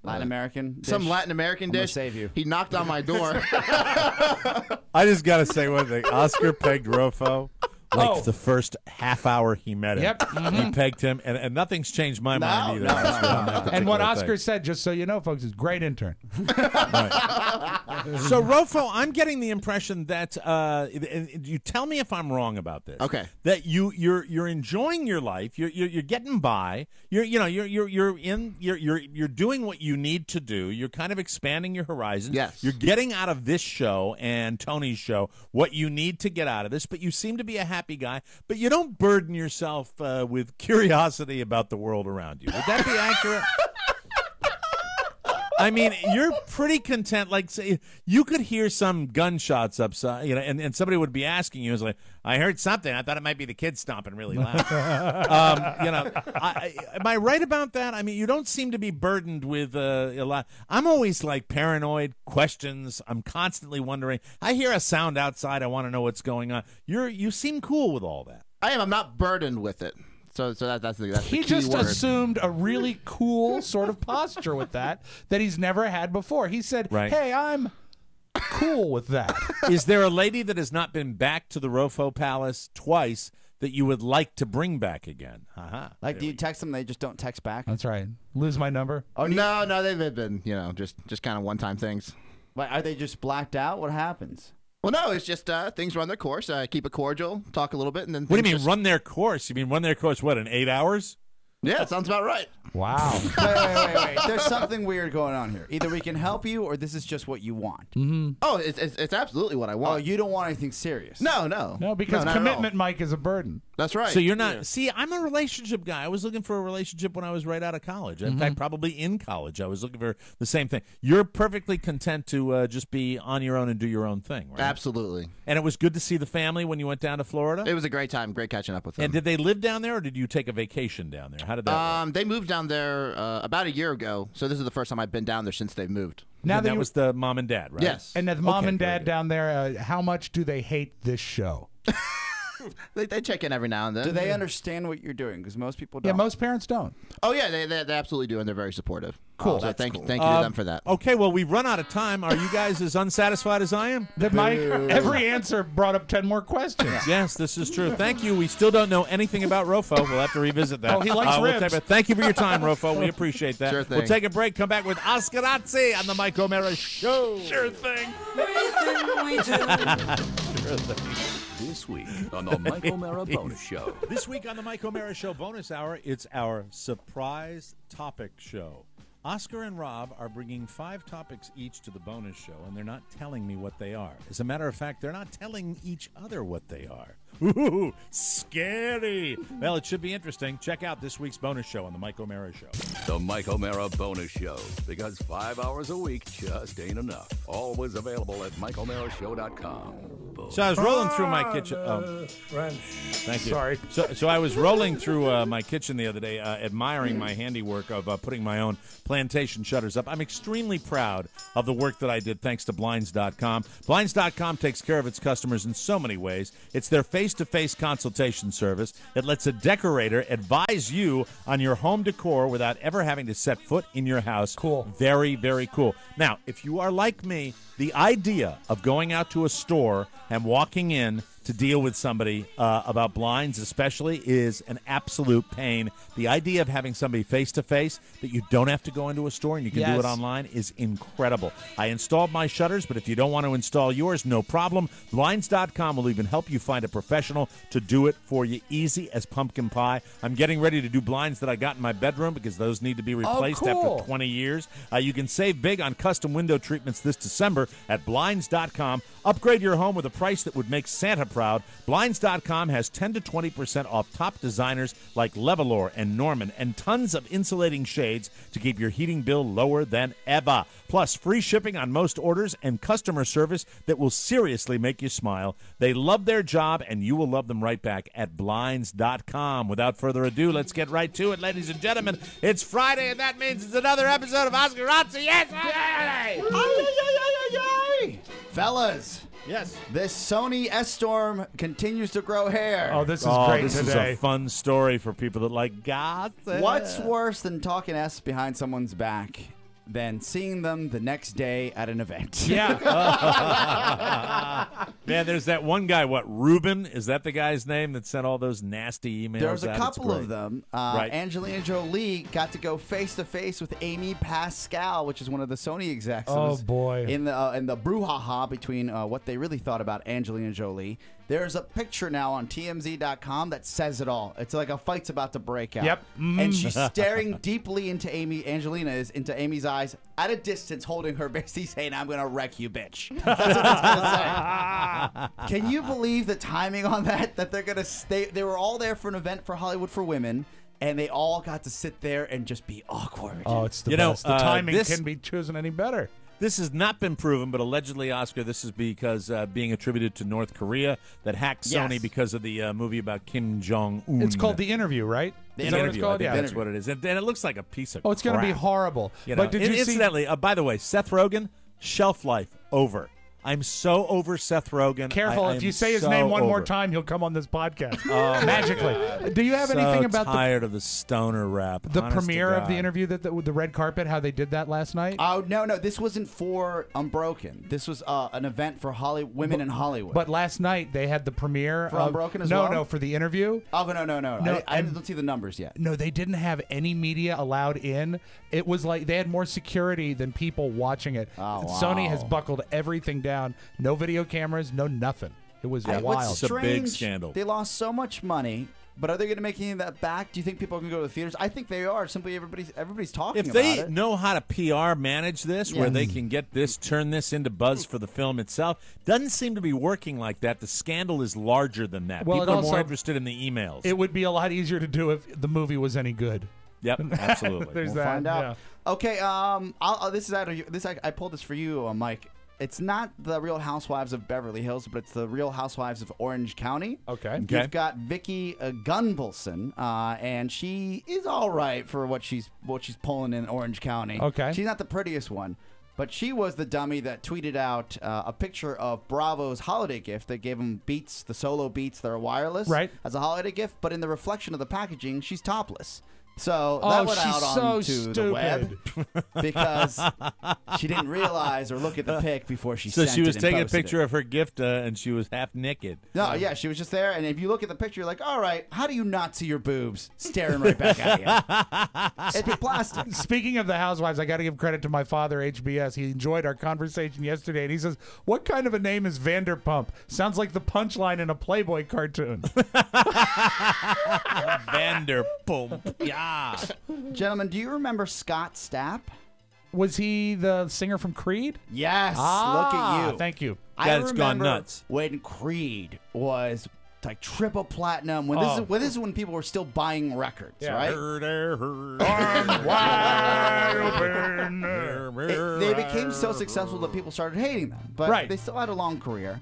Latin American. some dish? Latin American I'm gonna dish. save you. He knocked on my door. I just got to say one thing. Oscar pegged RoFo like Oh. the first half hour he met him. Yep. He pegged him, and nothing's changed my mind either. no, Oscar, no, on that And particular what thing. Oscar said, just so you know, folks, is great intern. So, RoFo, I'm getting the impression that and you tell me if I'm wrong about this. Okay. That you're enjoying your life. You're getting by. You're doing what you need to do. You're kind of expanding your horizons. Yes. You're getting out of this show and Tony's show what you need to get out of this. But you seem to be a happy guy. But you don't burden yourself with curiosity about the world around you. Would that be accurate? I mean, you're pretty content. Like, say, you could hear some gunshots upside, and somebody would be asking you, like, I heard something. I thought it might be the kids stomping really loud. Am I right about that? I mean, you don't seem to be burdened with a lot. I'm always like paranoid, questions. I'm constantly wondering. I hear a sound outside. I want to know what's going on. You seem cool with all that. I am. I'm not burdened with it. So that's the He key just word. assumed a really cool sort of posture with that he's never had before. He said, Right. hey, I'm cool with that. Is there a lady that has not been back to the RoFo Palace twice that you would like to bring back again? Like, do you text them? They just don't text back. That's right. Lose my number? Oh no, they've been just kind of one-time things. Wait, are they just blacked out? What happens? Well, no, it's just things run their course. Keep it cordial, talk a little bit, and then. What do you mean run their course? You mean run their course? What, in 8 hours? Yeah, that sounds about right. Wow. Wait. There's something weird going on here. Either we can help you, or this is just what you want. Mm-hmm. Oh, it's absolutely what I want. Oh, you don't want anything serious? No, because not at commitment, Mike, is a burden. That's right. So you're not. See, I'm a relationship guy. I was looking for a relationship when I was right out of college. In fact, probably in college, I was looking for the same thing. You're perfectly content to just be on your own and do your own thing, right? Absolutely. And it was good to see the family when you went down to Florida? It was a great time. Great catching up with them. And did they live down there, or did you take a vacation down there? How did that work? They moved down there about a year ago, so this is the first time I've been down there since they've moved. Now that was the mom and dad, right? Yes. And the mom and dad down there, how much do they hate this show? They check in every now and then. Do they understand what you're doing? Because most people don't. Yeah, most parents don't. Oh, yeah, they absolutely do, and they're very supportive. Cool. So thank cool. you to them for that. Okay, well, we've run out of time. Are you guys as unsatisfied as I am? Mike, every answer brought up 10 more questions. Yes, this is true. Thank you. We still don't know anything about RoFo. We'll have to revisit that. Oh, he likes ribs. Thank you for your time, RoFo. We appreciate that. Sure thing. We'll take a break. Come back with Oscarazzi on the Mike O'Mara Show. Sure thing. Sure thing. This week on the Mike O'Mara Bonus Show. This week on the Mike O'Mara Show bonus hour, it's our surprise topic show. Oscar and Rob are bringing 5 topics each to the bonus show, and they're not telling me what they are. As a matter of fact, they're not telling each other what they are. Ooh, scary. Well, it should be interesting. Check out this week's bonus show on the Mike O'Mara Show. The Mike O'Mara Bonus Show. Because 5 hours a week just ain't enough. Always available at MikeO'MaraShow.com. So I was rolling through my kitchen. Thank you. Sorry. So I was rolling through my kitchen the other day, admiring my handiwork of putting my own plantation shutters up. I'm extremely proud of the work that I did thanks to Blinds.com. Blinds.com takes care of its customers in so many ways. It's their face-to-face consultation service. It lets a decorator advise you on your home decor without ever having to set foot in your house. Cool. Very, very cool. Now, if you are like me, the idea of going out to a store and walking in to deal with somebody about blinds especially is an absolute pain. The idea of having somebody face-to-face that you don't have to go into a store and you can do it online is incredible. I installed my shutters, but if you don't want to install yours, no problem. Blinds.com will even help you find a professional to do it for you, easy as pumpkin pie. I'm getting ready to do blinds that I got in my bedroom because those need to be replaced after 20 years. You can save big on custom window treatments this December at Blinds.com. Upgrade your home with a price that would make Santa proud. Blinds.com has 10 to 20% off top designers like Levolor and Norman and tons of insulating shades to keep your heating bill lower than ever. Plus, free shipping on most orders and customer service that will seriously make you smile. They love their job, and you will love them right back at Blinds.com. Without further ado, let's get right to it, ladies and gentlemen. It's Friday, and that means it's another episode of Oscarazzi. Yes! Fellas. Yes. This Sony S-Storm continues to grow hair. Oh, this is great this today. is a fun story for people that like gossip. What's worse than talking S behind someone's back than seeing them the next day at an event? Yeah. Man, there's that one guy, Ruben? Is that the guy's name that sent all those nasty emails? There's a out? couple of them. Right. Angelina Jolie got to go face-to-face with Amy Pascal, which is one of the Sony execs. Oh, boy. In the brouhaha between what they really thought about Angelina Jolie. There's a picture now on TMZ.com that says it all. It's like a fight's about to break out. Yep. And she's staring deeply into Angelina is into Amy's eyes at a distance, holding her, basically saying, "I'm going to wreck you, bitch." That's what it's going to say. Can you believe the timing on that? That they're going to stay. They were all there for an event for Hollywood for Women. and they all got to sit there and just be awkward. Oh, it's the best. The timing can be chosen any better. This has not been proven, but allegedly, Oscar, this is because being attributed to North Korea that hacked Sony because of the movie about Kim Jong-un. It's called The Interview, right? The Is that what Interview. it's called? I think Yeah. that's what it is. And it looks like a piece of Oh, it's going to be crap. horrible. You know? But did you see? Incidentally, by the way, Seth Rogen, shelf life over. I'm so over Seth Rogen. Careful, if you say his name one more time, he'll come on this podcast. Magically. Do you have anything about tired of the stoner rap? the honest to premiere of the God. interview with the red carpet, how they did that last night? Oh, no. This wasn't for Unbroken. This was an event for women in Hollywood. But last night they had the premiere For of, Unbroken as no, well? No, for the interview. Oh, no. I don't see the numbers yet. No, they didn't have any media allowed in. It was like they had more security than people watching it. Oh, wow. Sony has buckled everything down. No video cameras, no nothing. It was wild. What's It's a big strange, scandal. They lost so much money, but are they going to make any of that back? Do you think people can go to the theaters? I think they are. Simply everybody's talking If about they it. know how to PR manage this, where they can get this, turn this into buzz for the film itself, doesn't seem to be working like that. The scandal is larger than that. Well, People it are more also- interested in the emails. It would be a lot easier to do if the movie was any good. Yep, absolutely. There's We'll that. find out. Yeah. Okay, this is out of this. I pulled this for you, Mike. It's not the Real Housewives of Beverly Hills, but it's the Real Housewives of Orange County. Okay. You've got Vicky Gunvalson, and she is all right for what she's pulling in Orange County. Okay. She's not the prettiest one, but she was the dummy that tweeted out a picture of Bravo's holiday gift. They gave him Beats, the solo Beats that are wireless, Right. as a holiday gift. But in the reflection of the packaging, she's topless. So that went she's out so onto the web stupid. because she didn't realize or look at the pic before she So sent she was it and taking a posted picture it. of her gift, and she was half naked. No, yeah, she was just there, and if you look at the picture, you're like, all right, how do you not see your boobs staring right back at you? It's plastic. Speaking of the Housewives, I got to give credit to my father, HBS. He enjoyed our conversation yesterday, and he says, "What kind of a name is Vanderpump? Sounds like the punchline in a Playboy cartoon." Vanderpump. Yeah. Gentlemen, do you remember Scott Stapp? Was he the singer from Creed? Yes. Look at you. Thank you. I That's gone remember nuts. when Creed was like triple platinum. When this is when people were still buying records, right? They became so successful that people started hating them, but they still had a long career.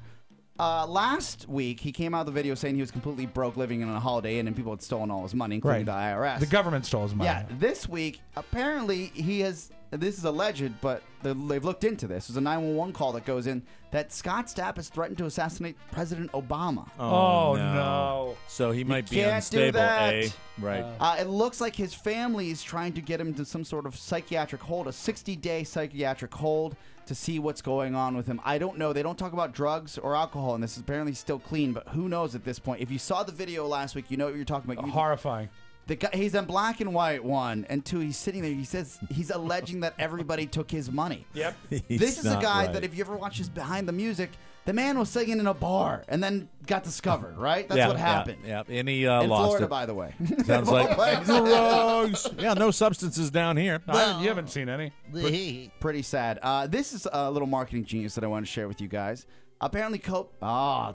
Last week, he came out of the video saying he was completely broke, living in a Holiday Inn, and people had stolen all his money, including the IRS. The government stole his money. Yeah, this week, apparently, he has. This is alleged, but they've looked into this. There's a 911 call that goes in that Scott Stapp has threatened to assassinate President Obama. Oh, no. So he might be Can't do unstable, that. eh? Right. It looks like his family is trying to get him to some sort of psychiatric hold, a 60-day psychiatric hold, to see what's going on with him. I don't know. They don't talk about drugs or alcohol, and this is apparently still clean, but who knows at this point. If you saw the video last week, you know what you're talking about. Horrifying. The guy, he's in black and white, one, and two, he's sitting there. He says he's alleging that everybody took his money. Yep. This is a guy that if you ever watch his Behind the Music, the man was singing in a bar and then got discovered, right? That's what happened. Yeah, and he in lost Florida, it. by the way. Sounds like drugs. Yeah, no substances down here. You haven't seen any. Pretty sad. This is a little marketing genius that I want to share with you guys. Apparently,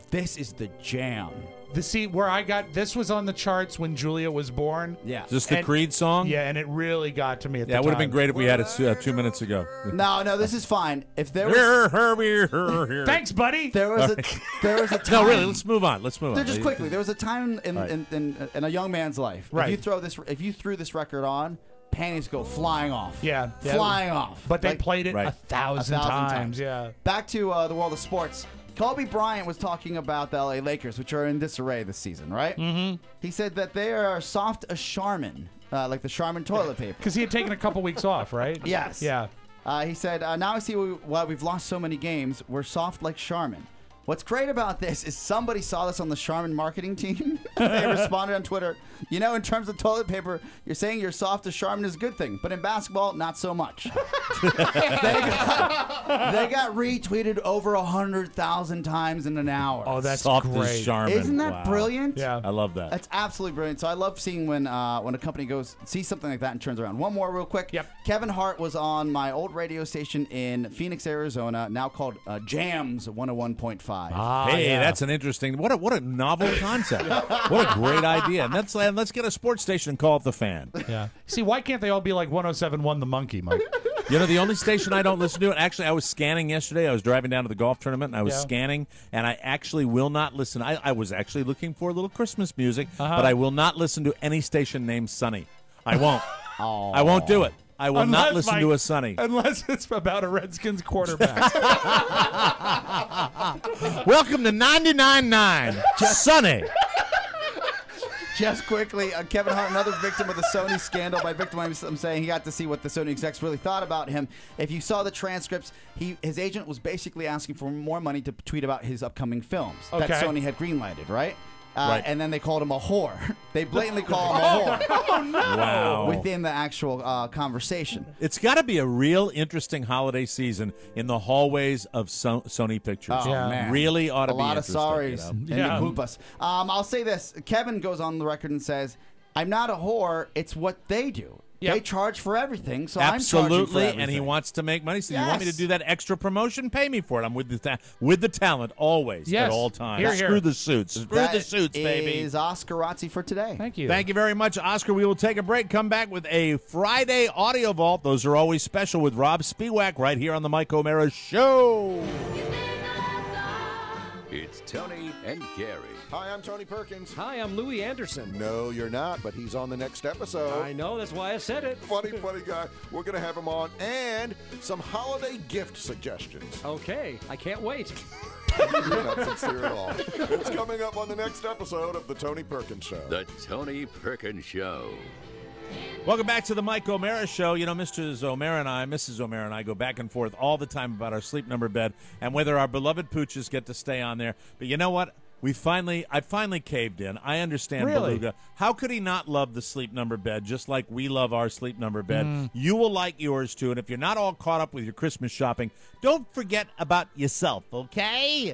this is the jam. The seat where I got this was on the charts when Julia was born. Yeah. Is this the Creed song? Yeah, and it really got to me at the Yeah, time. it would have been great if we had it 2 minutes ago. No, this is fine. If there was, Thanks, buddy. there was a time. No, really, let's move on. Just quickly, there was a time in a young man's life. Right. If you threw this record on, panties go flying off. Yeah. Flying off. But they Like, played it Right. 1,000 times. Yeah. Back to the world of sports. Kobe Bryant was talking about the LA Lakers, which are in disarray this season, right? Mm-hmm. He said that they are soft as Charmin, like the Charmin toilet paper. Because he had taken a couple weeks off, right? Yes. Yeah. He said, now I see why we've lost so many games. We're soft like Charmin. What's great about this is somebody saw this on the Charmin marketing team. They responded on Twitter. You know, in terms of toilet paper, you're saying you're soft as Charmin is a good thing, but in basketball, not so much. They got retweeted over 100,000 times in an hour. Oh, that's Soft as great. Charmin. Isn't that Wow. brilliant? Yeah. I love that. That's absolutely brilliant. So I love seeing when a company sees something like that and turns around. One more real quick. Yep. Kevin Hart was on my old radio station in Phoenix, Arizona, now called Jams 101.5. 5. Hey, that's an interesting. What a novel concept. What a great idea. And let's get a sports station and call it the Fan. Yeah. See, why can't they all be like 107.1 The Monkey, Mike? You know, the only station I don't listen to, and actually I was scanning yesterday. I was driving down to the golf tournament, and I was scanning, and I actually will not listen. I was actually looking for a little Christmas music, but I will not listen to any station named Sunny. I won't. I won't do it. I will not listen to a Sunny. Unless it's about a Redskins quarterback. Welcome to 99.9 Sunny. Just quickly, Kevin Hart, another victim of the Sony scandal. By victim, I'm saying he got to see what the Sony execs really thought about him. If you saw the transcripts, his agent was basically asking for more money to tweet about his upcoming films that Sony had greenlighted, right? Right. And then they called him a whore. They blatantly call him a whore. Oh, no. Wow. Within the actual conversation. It's got to be a real interesting holiday season in the hallways of Sony Pictures. Oh, man. Really ought to be a lot of interesting. sorries. You know? And culpas. I'll say this. Kevin goes on the record and says, I'm not a whore. It's what they do. Yep. They charge for everything, so I'm charging for everything. And he wants to make money. So you want me to do that extra promotion? Pay me for it. I'm with the talent always at all times. Here. Screw the suits. Screw the suits, baby. Is Oscarazzi for today. Thank you. Thank you very much, Oscar. We will take a break. Come back with a Friday Audio Vault. Those are always special with Rob Spiewak right here on the Mike O'Mara Show. It's Tony and Gary. Hi, I'm Tony Perkins. Hi, I'm Louis Anderson. No, you're not, but he's on the next episode. I know, that's why I said it. Funny guy. We're going to have him on, and some holiday gift suggestions. Okay, I can't wait. You're not sincere at all. It's coming up on the next episode of The Tony Perkins Show. The Tony Perkins Show. Welcome back to the Mike O'Mara Show. You know, Mrs. O'Mara and I go back and forth all the time about our Sleep Number bed and whether our beloved pooches get to stay on there. But you know what? I finally caved in. I understand Beluga. How could he not love the Sleep Number bed just like we love our Sleep Number bed? You will like yours, too. And if you're not all caught up with your Christmas shopping, don't forget about yourself, okay?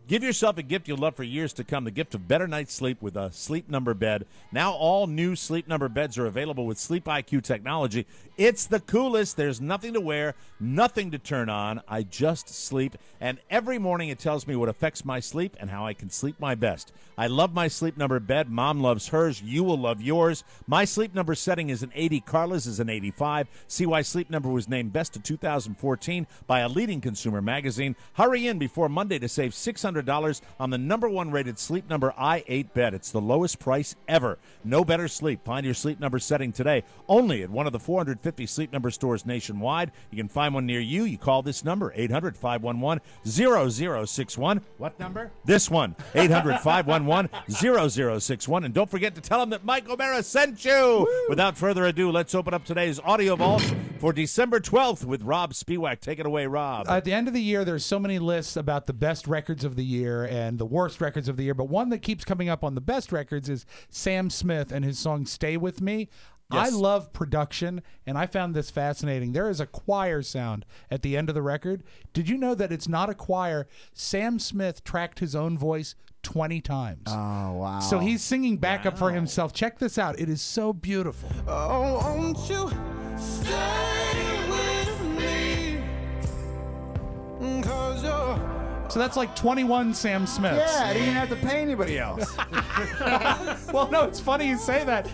Give yourself a gift you'll love for years to come, the gift of better night's sleep with a Sleep Number bed. Now all new Sleep Number beds are available with Sleep IQ technology. It's the coolest. There's nothing to wear, nothing to turn on. I just sleep, and every morning it tells me what affects my sleep and how I can sleep my best. I love my Sleep Number bed. Mom loves hers. You will love yours. My Sleep Number setting is an 80. Carla's is an 85. See why Sleep Number was named Best of 2014 by a leading consumer magazine. Hurry in before Monday to save $600 on the #1 rated Sleep Number i8 bed. It's the lowest price ever. No better sleep. Find your Sleep Number setting today only at one of the 450 Sleep Number stores nationwide. You can find one near you. You call this number, 800-511-0061. What number? This one, 800-511-0061. And don't forget to tell them that Mike O'Mara sent you. Woo! Without further ado, let's open up today's Audio Vault for December 12th with Rob Spiewak. Take it away, Rob. At the end of the year, there's so many lists about the best records of the year and the worst records of the year, but one that keeps coming up on the best records is Sam Smith and his song Stay With Me. Yes. I love production, and I found this fascinating. There is a choir sound at the end of the record. Did you know that it's not a choir? Sam Smith tracked his own voice 20 times. Oh, wow. So he's singing backup for himself. Check this out. It is so beautiful. Oh, won't you stay with me? 'Cause you're... So that's like 21 Sam Smiths. Yeah, I didn't even have to pay anybody else. Well, no, it's funny you say that.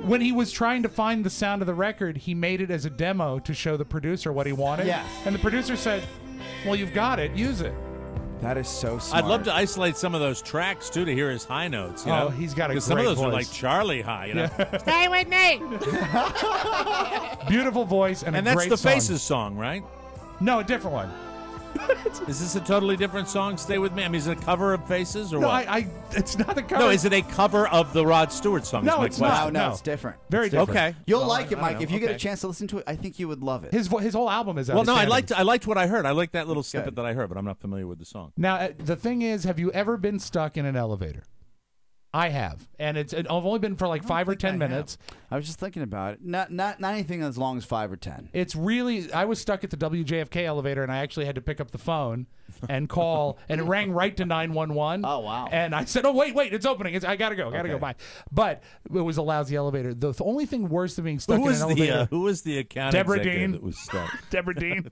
When he was trying to find the sound of the record, he made it as a demo to show the producer what he wanted. Yes. And the producer said, well, you've got it. Use it. That is so smart. I'd love to isolate some of those tracks, too, to hear his high notes. You know? He's got a great some of those voice. are like Charlie high. You know? Stay with me. Beautiful voice and a that's great the song. Faces song, right? No, a different one. Is this a totally different song, Stay With Me? I mean, is it a cover of Faces or No, what? it's not a cover. No, is it a cover of the Rod Stewart song? No, is my it's question. not. No, it's different. Very It's different. Okay. You'll like it, I Mike. don't know. If you get a Okay. chance to listen to it, I think you would love it. His whole album is Well, no, I outstanding. liked what I heard. I liked that little snippet that I heard, but I'm not familiar with the song. Now, the thing is, have you ever been stuck in an elevator? I have, and I've only been for like 5 or 10 minutes. I was just thinking about it. Not anything as long as 5 or 10. It's really. I was stuck at the WJFK elevator, and I actually had to pick up the phone and call, and it rang right to 911. Oh wow! And I said, "Oh wait, it's opening. I gotta go. Go. Bye." But it was a lousy elevator. The only thing worse than being stuck in an elevator. Who was the account Deborah executive Dean that was stuck? Deborah Dean.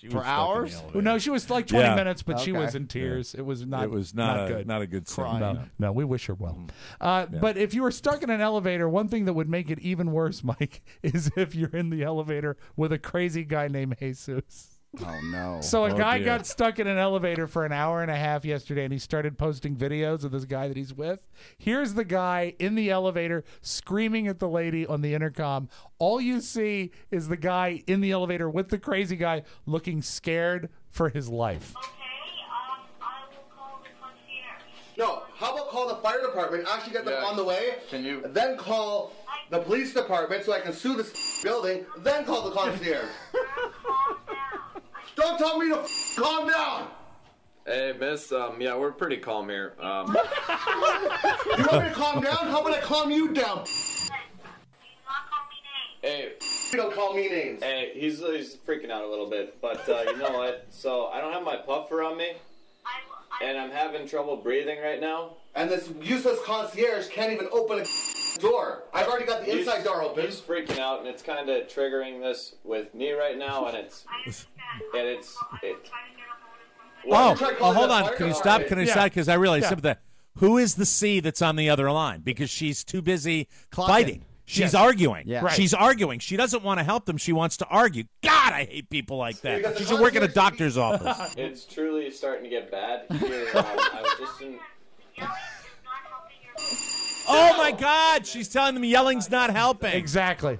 She was For stuck in the hours? elevator. Well, no, she was like 20 Yeah. minutes, but she Okay. was in tears. It was not. It was not good. not a good scene. Crying. No, we wish her well. But if you were stuck in an elevator, one thing that would make it even worse, Mike, is if you're in the elevator with a crazy guy named Jesus. Oh, no. So a guy dear. got stuck in an elevator for an hour and a half yesterday, and he started posting videos of this guy that he's with. Here's the guy in the elevator screaming at the lady on the intercom. All you see is the guy in the elevator with the crazy guy looking scared for his life. No, how about call the fire department, actually get them on the way, then call the police department so I can sue this building, then call the concierge. Don't tell me to calm down! Hey, miss, yeah, we're pretty calm here. You want me to calm down? How about I calm you down? Hey, You don't call me names. hey, he's freaking out a little bit, but you know what? So I don't have my puffer on me, and I'm having trouble breathing right now. And this useless concierge can't even open a door. I've already got the inside door open. He's freaking out, and it's kind of triggering this with me right now, and it's. Oh, hold on. Can you stop? Can I stop? Because I realized something. That who is the C that's on the other line? Because she's too busy fighting. She's arguing. Yeah. Right. She's arguing. She doesn't want to help them. She wants to argue. God, I hate people like that. She should work in a doctor's office. It's truly starting to get bad here. I was just in. Oh my God! She's telling them yelling's not helping. Exactly.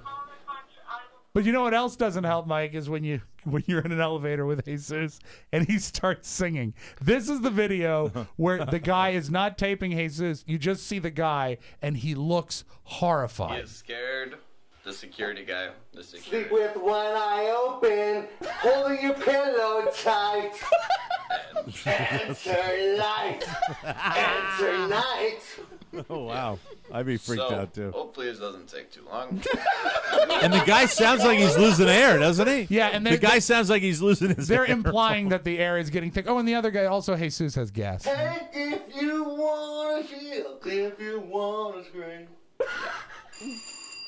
But you know what else doesn't help, Mike, is when you're in an elevator with Jesus and he starts singing. This is the video where the guy is not taping Jesus. You just see the guy and he looks horrified. He is scared. The security guy. The security. Sleep with one eye open, holding your pillow tight. Enter light. Enter night. Oh wow! I'd be freaked out too. Hopefully it doesn't take too long. And the guy sounds like he's losing air, doesn't he? Yeah, and the guy sounds like he's losing his They're air. implying that the air is getting thick. Oh, and the other guy also, Jesus, has gas. Hey, if you wanna feel, if you wanna scream.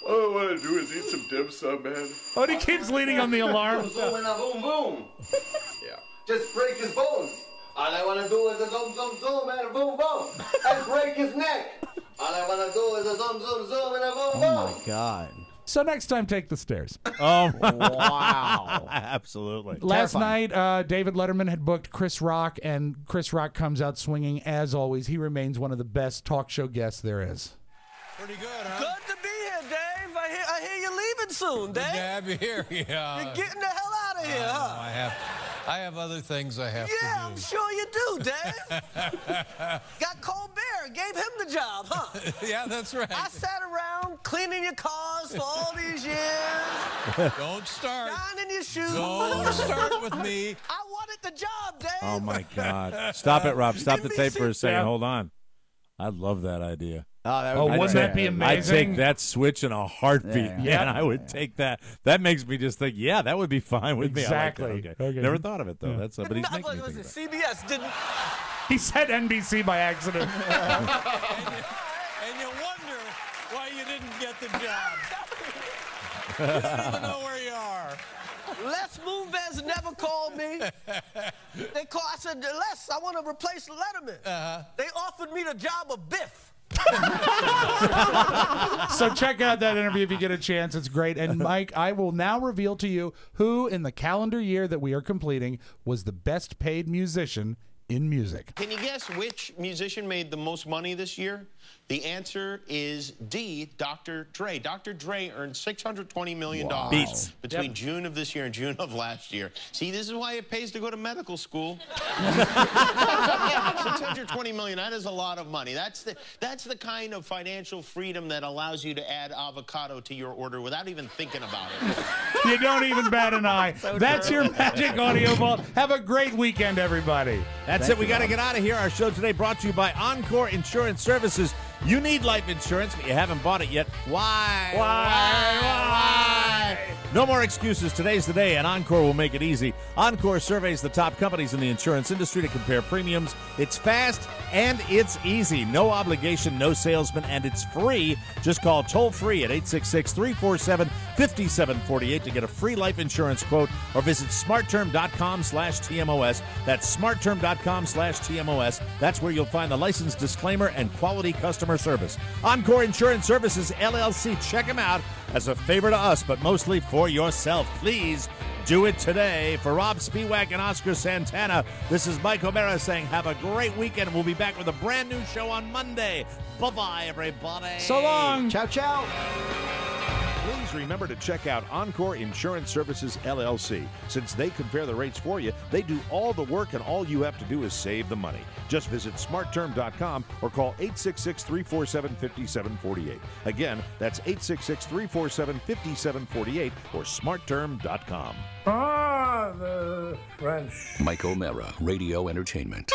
All I want to do is eat some dim sum, man. Oh, and he keeps leaning on the alarm. Zoom and a boom boom. Yeah. Just break his bones. All I wanna do is a zoom zoom zoom and a boom boom and break his neck. All I wanna do is a zoom zoom zoom and a boom boom. Oh, my God. So next time, take the stairs. Oh, wow. Absolutely. Last night, David Letterman had booked Chris Rock, and Chris Rock comes out swinging. As always, he remains one of the best talk show guests there is. Pretty good, huh? Good to be here, Dave. I hear you're leaving soon, Dave. Good to have you here, yeah. You're getting the hell out of here, huh? I have other things I have to do. Yeah, I'm sure you do, Dave. Got Colbert, gave him the job, huh? Yeah, that's right. I sat around cleaning your cars for all these years. Don't start. Shining your shoes. Don't start with me. I wanted the job, Dave. Oh my God! Stop it, Rob. Stop the tape for a second. Yeah. Hold on. I love that idea. Oh, wouldn't that be amazing? I'd take that switch in a heartbeat. Yeah. Man, I would take that. That makes me just think, yeah, that would be fine with Exactly. me. I like that. Okay. Never thought of it though. Yeah. That's but he's making me Was think it about it. CBS didn't? He said NBC by accident. And you wonder why you didn't get the job. You don't even know where you are. Les Moonves never called me. I said, Les, I want to replace Letterman. They offered me the job of Biff. So check out that interview if you get a chance. It's great. And Mike, I will now reveal to you who in the calendar year that we are completing was the best paid musician in music. Can you guess which musician made the most money this year? The answer is D, Dr. Dre. Dr. Dre earned $620 million Beats. between June of this year and June of last year. See, this is why it pays to go to medical school. Yeah, $620 million, that is a lot of money. That's the kind of financial freedom that allows you to add avocado to your order without even thinking about it. You don't even bat an eye. That's your Magic Audio Vault. Have a great weekend, everybody. That's it. We got to get out of here. Our show today brought to you by Encore Insurance Services. You need life insurance, but you haven't bought it yet. Why? No more excuses. Today's the day, and Encore will make it easy. Encore surveys the top companies in the insurance industry to compare premiums. It's fast and it's easy. No obligation, no salesman, and it's free. Just call toll-free at 866-347-5748 to get a free life insurance quote, or visit smartterm.com/TMOS. That's smartterm.com/TMOS. That's where you'll find the license disclaimer and quality customer service. Encore Insurance Services, LLC. Check them out as a favor to us, but mostly for yourself. Please do it today. For Rob Spiewak and Oscar Santana, this is Mike O'Mara saying have a great weekend. We'll be back with a brand new show on Monday. Bye-bye, everybody. So long. Ciao, ciao. Please remember to check out Encore Insurance Services, LLC. Since they compare the rates for you, they do all the work, and all you have to do is save the money. Just visit smartterm.com or call 866-347-5748. Again, that's 866-347-5748 or smartterm.com. Ah, the French. Mike O'Mara, Radio Entertainment.